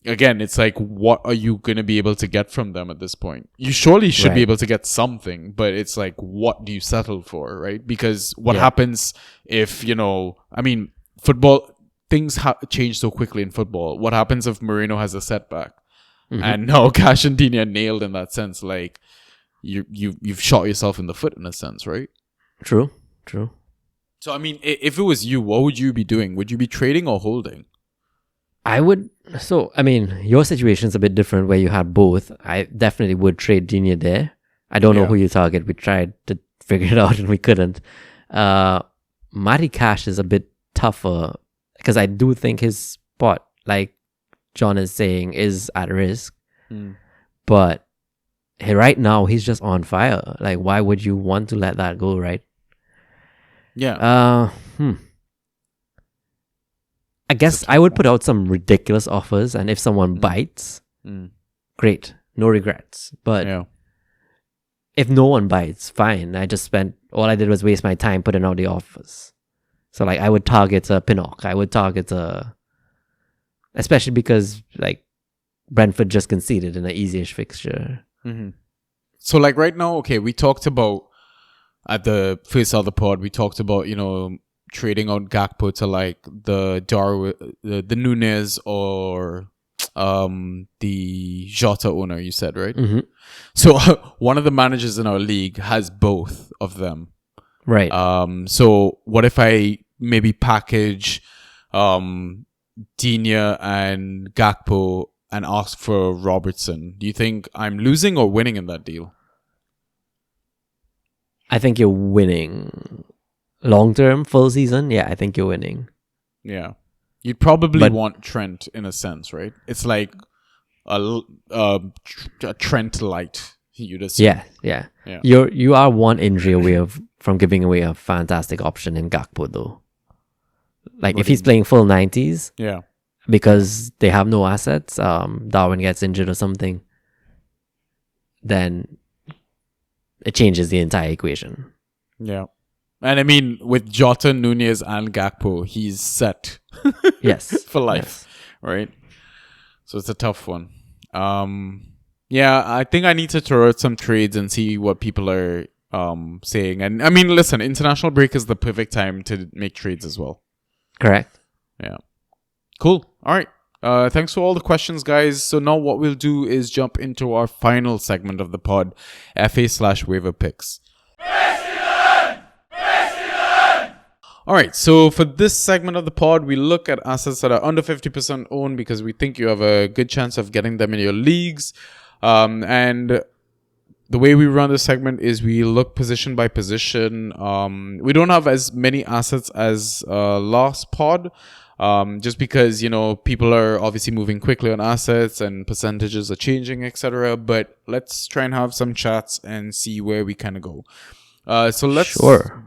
again, it's like, what are you going to be able to get from them at this point? You surely should be able to get something, but it's like, what do you settle for, right? Because what happens if, I mean, football, things change so quickly in football. What happens if Moreno has a setback? Mm-hmm. And now Cash and Digne are nailed in that sense. Like, you've shot yourself in the foot in a sense, right? True. So, I mean, if it was you, what would you be doing? Would you be trading or holding? I would. So, I mean, your situation's a bit different where you had both. I definitely would trade Digne there. I don't know who you target. We tried to figure it out and we couldn't. Matty Cash is a bit tougher because I do think his spot, like John is saying, is at risk. But right now, he's just on fire. Like, why would you want to let that go, right? Yeah. I guess I would put out some ridiculous offers, and if someone bites, great, no regrets. But Yeah. if no one bites, fine. All I did was waste my time putting out the offers. So like I would target a Pinnock. I would target especially because like Brentford just conceded in an easy-ish fixture. So like right now, okay, we talked about at the first of the pod, we talked about, trading out Gakpo to like the Nunez or the Jota owner, you said, right? So one of the managers in our league has both of them. Right. So what if I maybe package Digne and Gakpo and ask for Robertson? Do you think I'm losing or winning in that deal? I think you're winning. Long term, full season, yeah, I think you're winning. Yeah. You'd probably want Trent in a sense, right? It's like a Trent light, you'd assume. Yeah. You are one injury away from giving away a fantastic option in Gakpo, though. Like, if he's playing full 90s, yeah, because they have no assets, Darwin gets injured or something, then it changes the entire equation. Yeah. And I mean, with Jota, Nunez, and Gakpo, he's set. Yes. For life, right? So it's a tough one. Yeah, I think I need to throw out some trades and see what people are saying. And I mean, listen, international break is the perfect time to make trades as well. Correct. Yeah. Cool. All right. Thanks for all the questions, guys. So now what we'll do is jump into our final segment of the pod, FA/Waiver Picks. All right, so for this segment of the pod, we look at assets that are under 50% owned because we think you have a good chance of getting them in your leagues. And the way we run this segment is we look position by position. We don't have as many assets as last pod, just because, people are obviously moving quickly on assets and percentages are changing, etc. But let's try and have some chats and see where we kind of go. So let's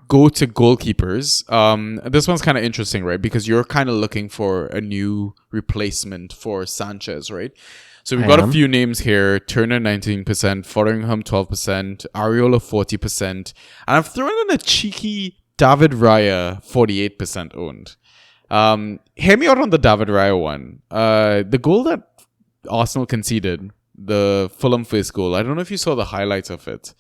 go to goalkeepers. This one's kind of interesting, right? Because you're kind of looking for a new replacement for Sanchez, right? So we've got a few names here. Turner 19%, Fotheringham 12%, Areola 40%, and I've thrown in a cheeky David Raya 48% owned. Hear me out on the David Raya one. The goal that Arsenal conceded, the Fulham first goal, I don't know if you saw the highlights of it.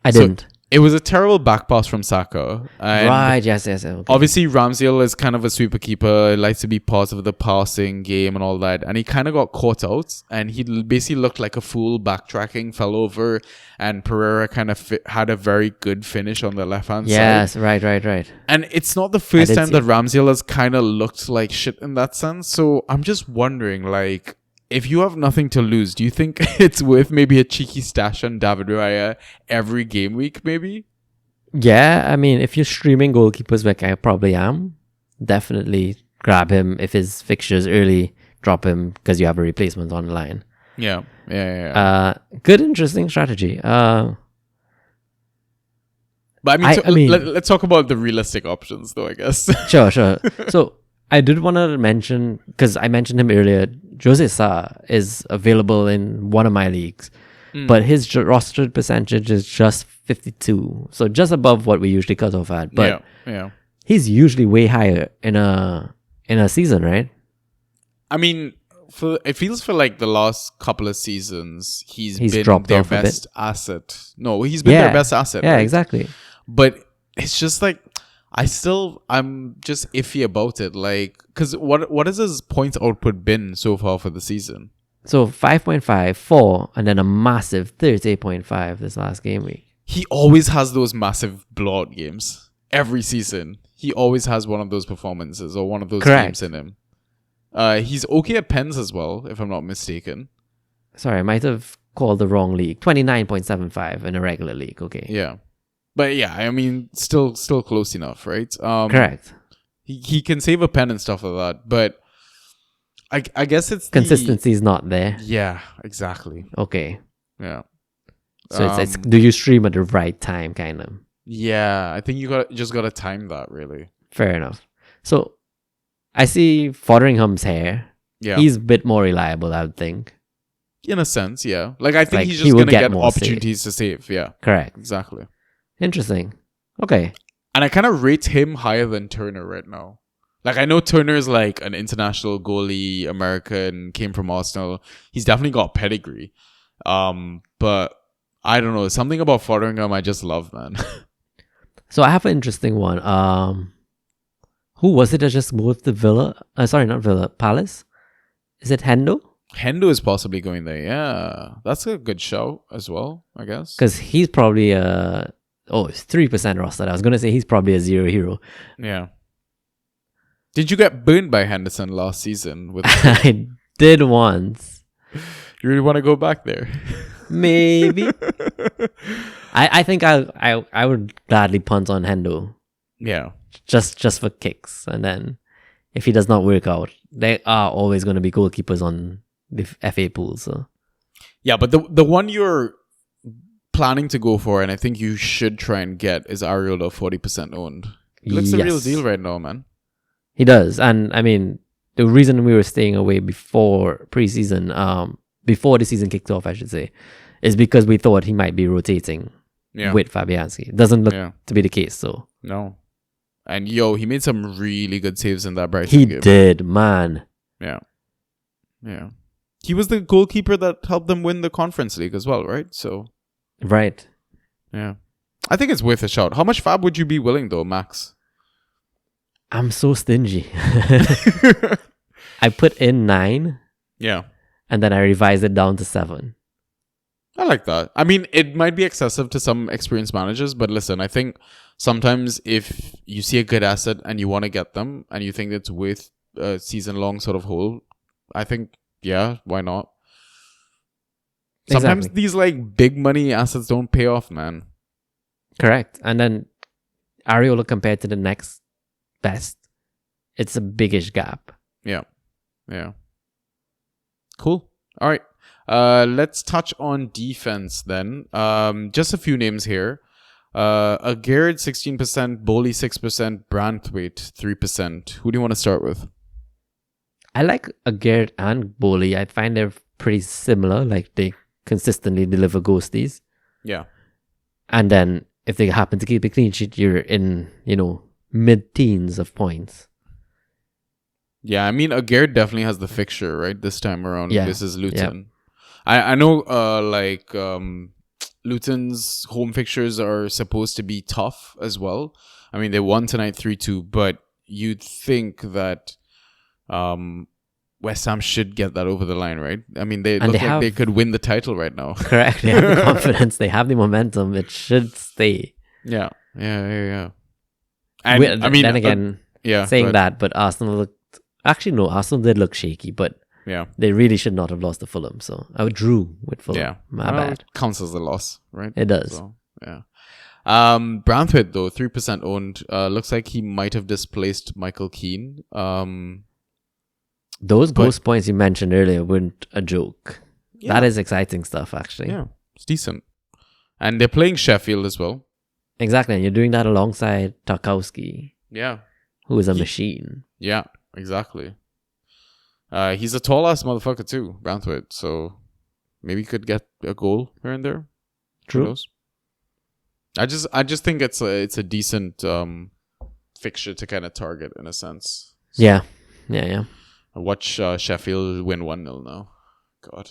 I didn't. It was a terrible back pass from Saka. And right, yes. Okay. Obviously, Ramsdale is kind of a sweeper keeper, likes to be part of the passing game and all that. And he kind of got caught out. And he basically looked like a fool backtracking, fell over. And Pereira kind of had a very good finish on the left-hand side. Yes, right. And it's not the first time that Ramsdale has kind of looked like shit in that sense. So I'm just wondering, like, if you have nothing to lose, do you think it's worth maybe a cheeky stash on David Raya every game week, maybe? Yeah, I mean, if you're streaming goalkeepers like I probably am, definitely grab him. If his fixture's early, drop him because you have a replacement on the line. Yeah. Good, interesting strategy. But I mean, let's talk about the realistic options, though, I guess. Sure. So I did want to mention, because I mentioned him earlier, Jose Sa is available in one of my leagues, but his rostered percentage is just 52, so just above what we usually cut off at. But yeah, he's usually way higher in a season, right? I mean, it feels for like the last couple of seasons, he's been dropped their off best asset. No, he's been their best asset. Yeah, right? exactly. But it's just like, I'm just iffy about it. Like, because what has his points output been so far for the season? So 5.5, 4, and then a massive 38.5 this last game week. He always has those massive blowout games. Every season, he always has one of those performances or one of those games in him. He's okay at pens as well, if I'm not mistaken. Sorry, I might have called the wrong league. 29.75 in a regular league. Okay. Yeah. But yeah, I mean, still close enough, right? Correct. He can save a pen and stuff like that, but I guess it's Consistency is not there. Yeah, exactly. Okay. Yeah. So it's do you stream at the right time, kind of? Yeah, I think you just gotta time that, really. Fair enough. So I see Fotheringham's hair. Yeah. He's a bit more reliable, I would think. In a sense, yeah. Like, I think Like, he's he just will gonna get get more opportunities to save. Yeah, Correct. exactly. Interesting. Okay. And I kind of rate him higher than Turner right now. Like, I know Turner is like an international goalie, American, came from Arsenal. He's definitely got pedigree. But I don't know. Something about Fotheringham I just love, man. So I have an interesting one. Who was it that just moved to Villa? Sorry, not Villa. Palace? Is it Hendo? Hendo is possibly going there. Yeah, that's a good show as well, I guess. Because he's probably it's 3% roster. I was gonna say he's probably a zero hero. Yeah. Did you get burned by Henderson last season? With I did once. You really want to go back there? Maybe. I think I would gladly punt on Hendo Yeah. just for kicks, and then if he does not work out, there are always going to be goalkeepers on the FA pool. So Yeah, but the one you're planning to go for, and I think you should try and get, is Ariola 40% owned. He looks the real Yes. deal right now, man. he does, and I mean the reason we were staying away before preseason, before the season kicked off, I should say, is because we thought he might be rotating Yeah. with Fabianski. Doesn't look Yeah. to be the case, so No. And he made some really good saves in that Brighton he game. did, man. Yeah. Yeah. He was the goalkeeper that helped them win the Conference League as well, right? So, Right. yeah. I think it's worth a shout. How much fab would you be willing, though, Max? I'm so stingy. I put in 9 Yeah. and then I revised it down to 7. I like that. I mean, it might be excessive to some experienced managers, but listen, I think sometimes if you see a good asset and you want to get them and you think it's worth a season-long sort of hold, I think, yeah, why not? Sometimes Exactly. these like big money assets don't pay off, man. Correct. And then Ariola compared to the next best, it's a biggish gap. Yeah. Yeah. Cool. All right. Let's touch on defense then. Just a few names here. Garrett 16%, Bowley 6%, Branthwaite 3%. Who do you want to start with? I like Garrett and Bowley. I find they're pretty similar. Like they consistently deliver ghosties. Yeah. And then if they happen to keep a clean sheet, you're in, mid-teens of points. Yeah, I mean, Garrett definitely has the fixture, right? This time around. Yeah. This is Luton. I know, Luton's home fixtures are supposed to be tough as well. I mean, they won tonight 3-2, but you'd think that West Ham should get that over the line, right? I mean, they look like they could win the title right now. Correct. They have the confidence. They have the momentum. It should stay. Yeah. And I mean, then again, saying that, but Arsenal looked... Actually, no, Arsenal did look shaky, but they really should not have lost to Fulham. So I drew with Fulham. Yeah. My bad. It counts as a loss, right? It does. So, yeah. Branthwaite, though, 3% owned. Looks like he might have displaced Michael Keane. Those ghost points you mentioned earlier weren't a joke. Yeah. That is exciting stuff, actually. Yeah, it's decent. And they're playing Sheffield as well. Exactly. And you're doing that alongside Tarkowski, Yeah. who is a machine. Yeah, exactly. He's a tall ass motherfucker too, Branthwaite. So maybe he could get a goal here and there. True. Who knows? I just think it's a decent fixture to kind of target in a sense. So Yeah. I watch Sheffield win 1-0 now. God.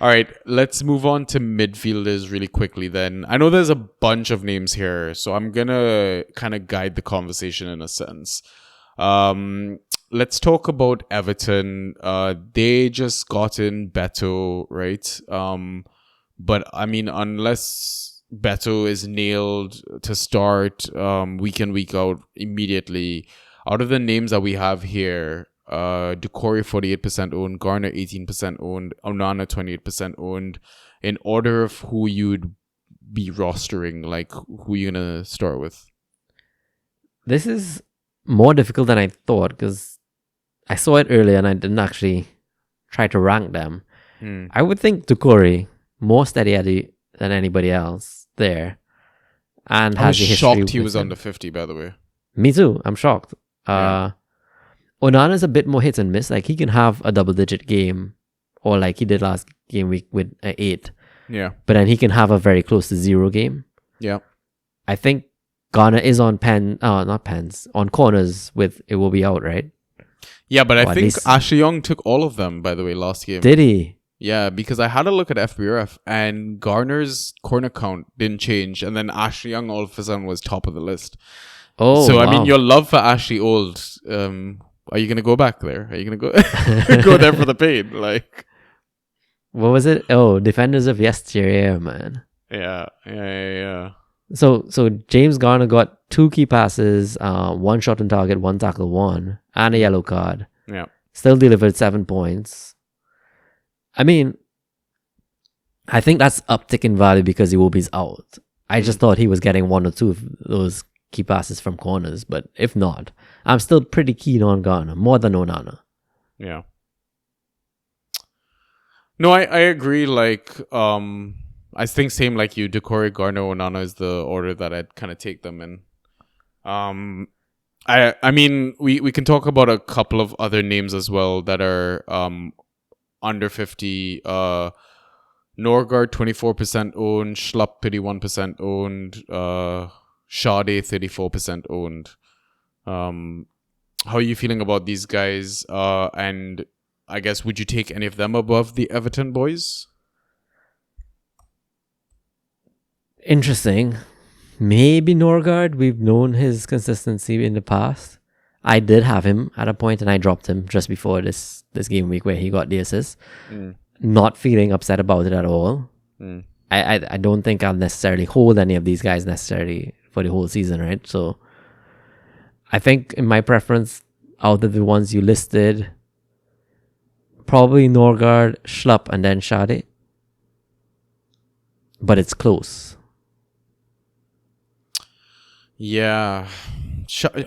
All right, let's move on to midfielders really quickly then. I know there's a bunch of names here, so I'm going to kind of guide the conversation in a sense. Let's talk about Everton. They just got in Beto, right? But I mean, unless Beto is nailed to start week in, week out immediately, out of the names that we have here, Decore 48% owned, Garner 18% owned, Onana 28% owned. In order of who you'd be rostering? Like, who are you gonna start with? This is more difficult than I thought because I saw it earlier and I didn't actually try to rank them. I would think Ducori more steady Eddie than anybody else there, and I was has a history. shocked he with was him. under 50, by the way. Me too. I'm shocked. Yeah. Onana's a bit more hit and miss. Like he can have a double-digit game, or like he did last game week with an 8. Yeah. But then he can have a very close to 0 game. Yeah. I think Ghana is on not pens, on corners with it will be out, right? Yeah, but Or I at think least- Ashley Young took all of them, by the way, last game. Did he? Yeah, because I had a look at FBRF and Garner's corner count didn't change, and then Ashley Young all of a sudden was top of the list. Oh, So I mean, wow. your love for Ashley Old, are you gonna go back there? Are you gonna go go there for the pain? Like, What was it? Oh, defenders of yesteryear, man. yeah. So James Garner got 2 key passes, 1 shot on target, 1 tackle, 1, and a yellow card. Yeah. Still delivered 7 points. I mean, I think that's uptick in value because Iwobi's out. I just thought he was getting 1 or 2 of those key passes from corners, but if not, I'm still pretty keen on Garner, more than Onana. Yeah. No, I agree. Like, I think same like you, Decore, Garner, Onana is the order that I'd kind of take them in. I mean, we can talk about a couple of other names as well that are under 50. Norgard 24% owned, Schlupp 31% owned, Sade 34% owned. How are you feeling about these guys? And I guess would you take any of them above the Everton boys? Interesting. Maybe Norgard. We've known his consistency in the past. I did have him at a point and I dropped him just before this game week where he got the assist. Not feeling upset about it at all. I don't think I'll necessarily hold any of these guys necessarily for the whole season, right? So I think in my preference, out of the ones you listed, probably Norgard, Schlupp, and then Sade. But it's close. Yeah.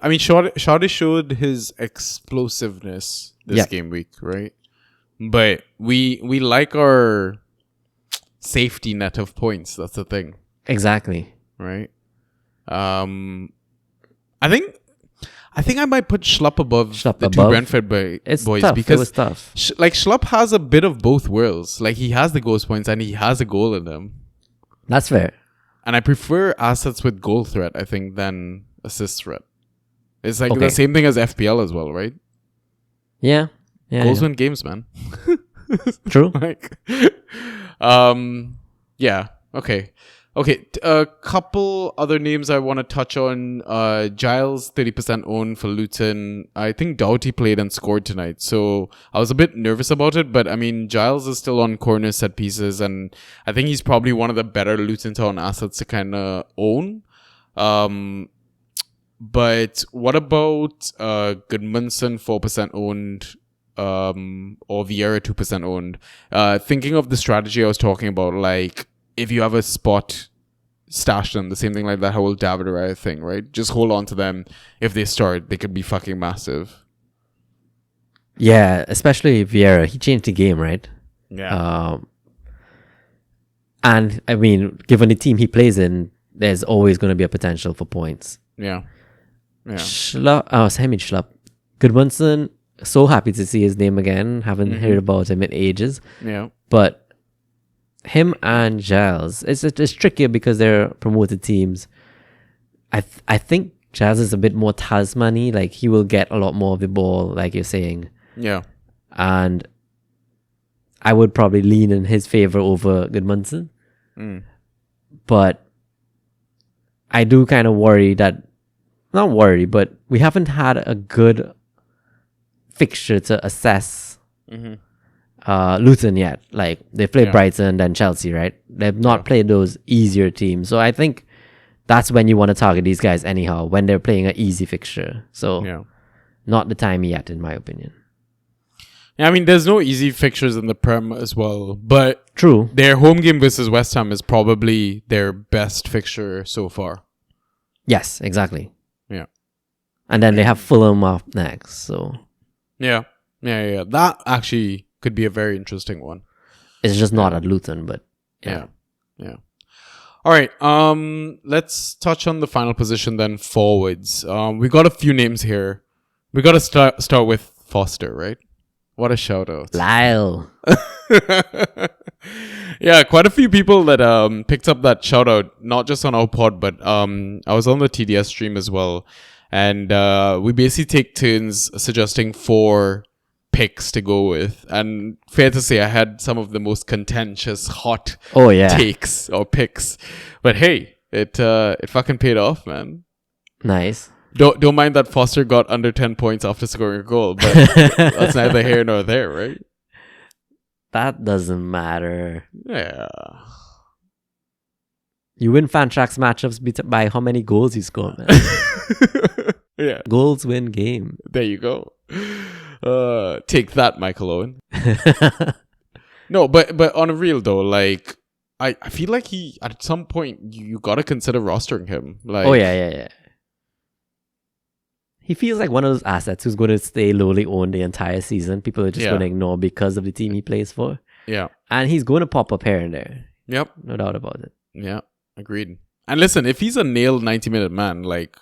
I mean, Sade showed his explosiveness this game week, right? But we like our safety net of points. That's the thing, Exactly. right? I think I might put Schlupp above Schlupp the above? two Brentford It's boys tough. It because was tough. like Schlupp has a bit of both worlds. Like he has the ghost points and he has a goal in them. That's fair. And I prefer assets with goal threat, I think, than assist threat. It's like Okay. the same thing as FPL as well, right? Yeah. Goals win games, man. True. Like, yeah. Okay. A couple other names I want to touch on. Giles, 30% owned for Luton. I think Doughty played and scored tonight, so I was a bit nervous about it. But I mean, Giles is still on corner set pieces, and I think he's probably one of the better Luton Town assets to kind of own. But what about Goodmanson, 4% owned, or Vieira, 2% owned? Thinking of the strategy I was talking about, like if you have a spot, stash them, the same thing like that whole David Raya thing, right? Just hold on to them. If they start, they could be fucking massive. Yeah, especially Vieira. He changed the game, right? Yeah. And I mean, given the team he plays in, there's always going to be a potential for points. Yeah. Schlupp. Goodmanson, so happy to see his name again. Haven't heard about him in ages. Yeah. But him and Giles, it's trickier because they're promoted teams. I think Giles is a bit more talisman-y. Like he will get a lot more of the ball, like you're saying. Yeah. And I would probably lean in his favor over Goodmanson. But I do kind of worry that, not worry, but we haven't had a good fixture to assess Luton yet. Like they played Brighton, then Chelsea, right? They've not played those easier teams. So I think that's when you want to target these guys anyhow, when they're playing an easy fixture. So not the time yet, in my opinion. Yeah, I mean, there's no easy fixtures in the Prem as well, but True. their home game versus West Ham is probably their best fixture so far. Yes, exactly. Yeah. And then they have Fulham up next, so Yeah. That actually could be a very interesting one. it's just not at Luton, but Yeah. All right. Let's touch on the final position then, forwards. We got a few names here. We got to start with Foster, right? What a shout out. Lyle. Yeah, quite a few people that picked up that shout out, not just on our pod, but I was on the TDS stream as well. And we basically take turns suggesting 4 picks to go with. And fair to say, I had some of the most contentious, hot takes or picks. But hey, it fucking paid off, man. Nice. Don't mind that Foster got under 10 points after scoring a goal, but that's neither here nor there, right? That doesn't matter. Yeah. You win Fantrax matchups by how many goals you score, man. Yeah. Goals win game. There you go. Take that, Michael Owen. No, but on a real though, like I feel like he at some point you gotta consider rostering him. Like, oh yeah. He feels like one of those assets who's going to stay lowly owned the entire season. People are just going to ignore because of the team he plays for. Yeah. And he's going to pop up here and there. Yep. No doubt about it. Yeah. Agreed. And listen, if he's a nailed 90-minute man, like,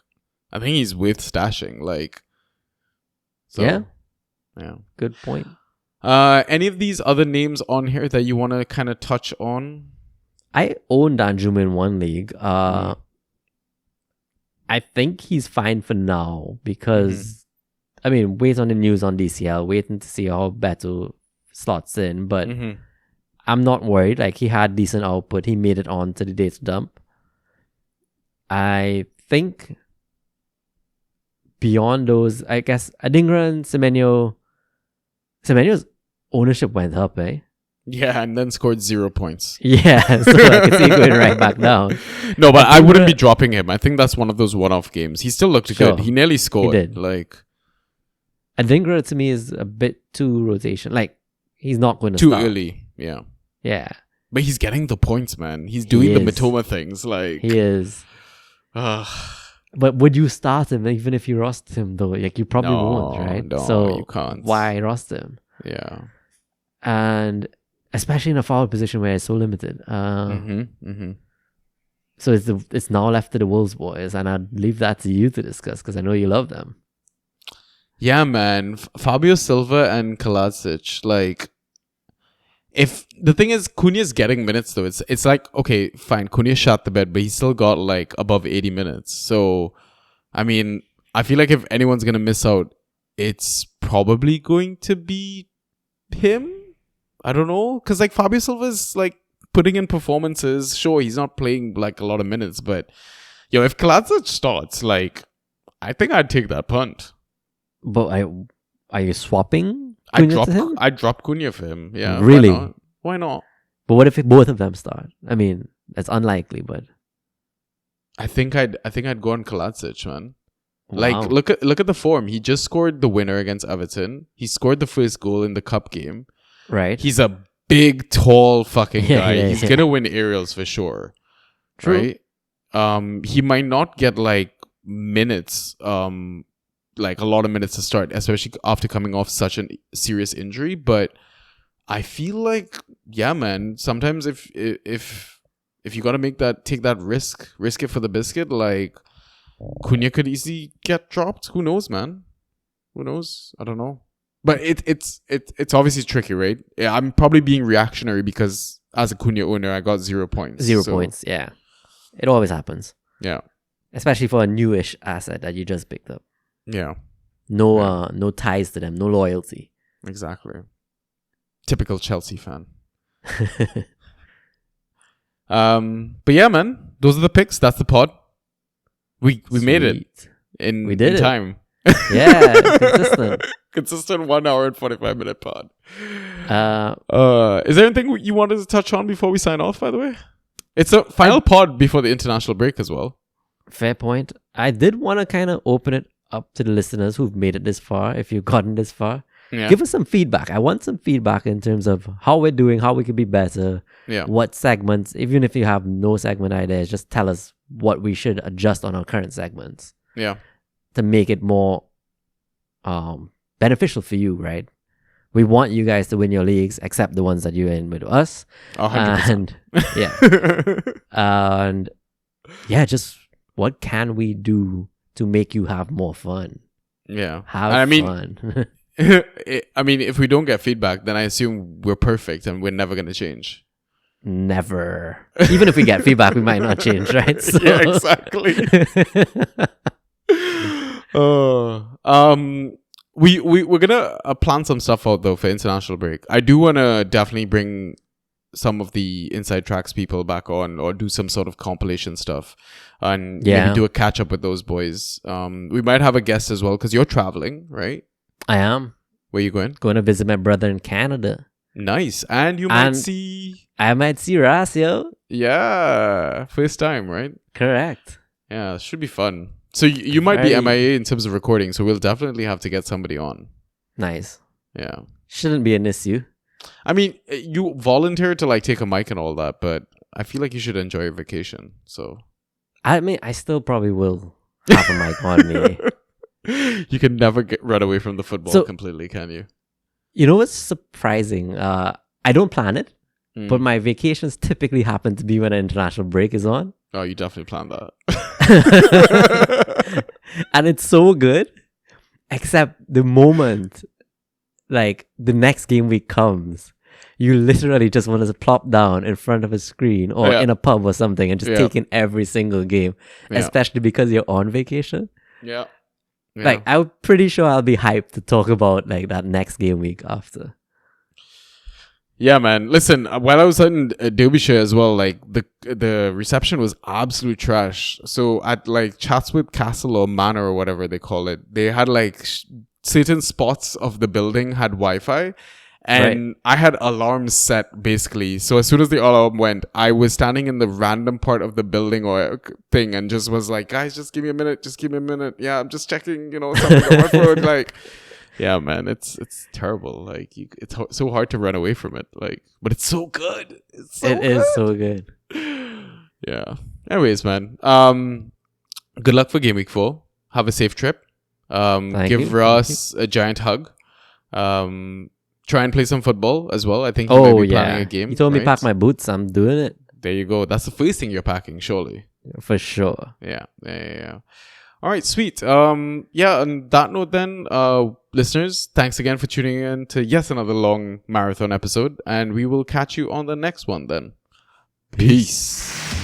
I think he's worth stashing. Like, so, yeah. Good point. Any of these other names on here that you want to kind of touch on? I own Danjuma in one league. I think he's fine for now because, I mean, wait on the news on DCL, waiting to see how Beto slots in. But I'm not worried. Like, he had decent output. He made it on to the data dump. I think beyond those, I guess, Adingra and Semenyo's ownership went up, eh? Yeah, and then scored 0 points. Yeah, so I can see him going right back down. No, but I wouldn't be dropping him. I think that's one of those one-off games. He still looked good. He nearly scored. He did. Like, Adingra to me is a bit too rotation. Like, he's not going to too start. early. Yeah. Yeah. But he's getting the points, man. He's doing the Matoma things. Like, he is. But would you start him even if you roster him though? Like, you probably won't, right? No, so you can't. Why roster him? Yeah. And especially in a forward position where it's so limited. So it's now left to the Wolves boys, and I'd leave that to you to discuss because I know you love them. Yeah, man. Fabio Silva and Kaladzic, like, if the thing is, Cunha's getting minutes though. It's like, okay, fine, Cunha shot the bed, but he still got like above 80 minutes. So, I mean, I feel like if anyone's gonna miss out, it's probably going to be him. I don't know, because like Fabio Silva's like putting in performances. Sure, he's not playing like a lot of minutes, but if Kaladzic starts, like, I think I'd take that punt. But are you swapping? I drop Cunha for him. Yeah, really? Why not? But what if both of them start? I mean, that's unlikely, but I think I'd go on Kaladzic, man. Wow. Like, look at the form. He just scored the winner against Everton. He scored the first goal in the cup game. Right. He's a big, tall fucking guy. Yeah, He's gonna win aerials for sure. True. Right? He might not get like minutes, like a lot of minutes to start, especially after coming off such a serious injury. But I feel like, yeah, man. Sometimes if you gotta take that risk it for the biscuit, like, Cunha could easily get dropped. Who knows, man? Who knows? I don't know. But it's obviously tricky, right? Yeah, I'm probably being reactionary because as a Cunha owner, I got 0 points. 0 points, yeah. It always happens. Yeah. Especially for a newish asset that you just picked up. Yeah. No ties to them, no loyalty. Exactly. Typical Chelsea fan. But yeah, man, those are the picks. That's the pod. We made it in time. Yeah, consistent. Consistent 1 hour and 45 minute pod. Is there anything you wanted to touch on before we sign off, by the way? It's a final pod before the international break as well. Fair point. I did want to kind of open it up to the listeners who've made it this far, if you've gotten this far. Yeah. Give us some feedback. I want some feedback in terms of how we're doing, how we could be better, Yeah. what segments, even if you have no segment ideas, just tell us what we should adjust on our current segments Yeah. to make it more beneficial for you, right? We want you guys to win your leagues, except the ones that you're in with us. 100%. And yeah. And yeah, just what can we do to make you have more fun? Yeah. Have I mean, fun. I mean, if we don't get feedback, then I assume we're perfect and we're never going to change. Never. Even if we get feedback, we might not change, right? So. Yeah, exactly. We're gonna plan some stuff out though for international break. I do want to definitely bring some of the Inside Tracks people back on, or do some sort of compilation stuff, and maybe do a catch up with those boys. We might have a guest as well because you're traveling, right? I am. Where you going? Going to visit my brother in Canada. Nice, and you might see. I might see Ras, yo. Yeah, first time, right? Correct. Yeah, it should be fun. So you might be MIA in terms of recording, so we'll definitely have to get somebody on. Nice. Yeah. Shouldn't be an issue. I mean, you volunteered to like take a mic and all that, but I feel like you should enjoy your vacation. So I mean, I still probably will have a mic on me. You can never run away from the football completely, can you? You know what's surprising? I don't plan it, but my vacations typically happen to be when an international break is on. Oh, you definitely planned that. And it's so good, except the moment like the next game week comes, you literally just want to plop down in front of a screen or in a pub or something and just take in every single game, especially because you're on vacation. Yeah. Like, I'm pretty sure I'll be hyped to talk about like that next game week after. Yeah, man. Listen, while I was in Derbyshire as well, like the reception was absolute trash. So at like Chatsworth Castle or Manor or whatever they call it, they had like certain spots of the building had Wi-Fi, and I had alarms set basically. So as soon as the alarm went, I was standing in the random part of the building or thing and just was like, guys, just give me a minute. Just give me a minute. Yeah, I'm just checking, something on my phone. Like, yeah, man, it's terrible. Like, it's so hard to run away from it. Like, but it's so good. It is so good. Yeah. Anyways, man. Good luck for Game Week 4. Have a safe trip. Give Russ a giant hug. Try and play some football as well. I think you might be planning a game. He told me pack my boots. I'm doing it. There you go. That's the first thing you're packing, surely. For sure. Yeah. All right, sweet. On that note then, listeners, thanks again for tuning in to yet another long marathon episode, and we will catch you on the next one then. Peace.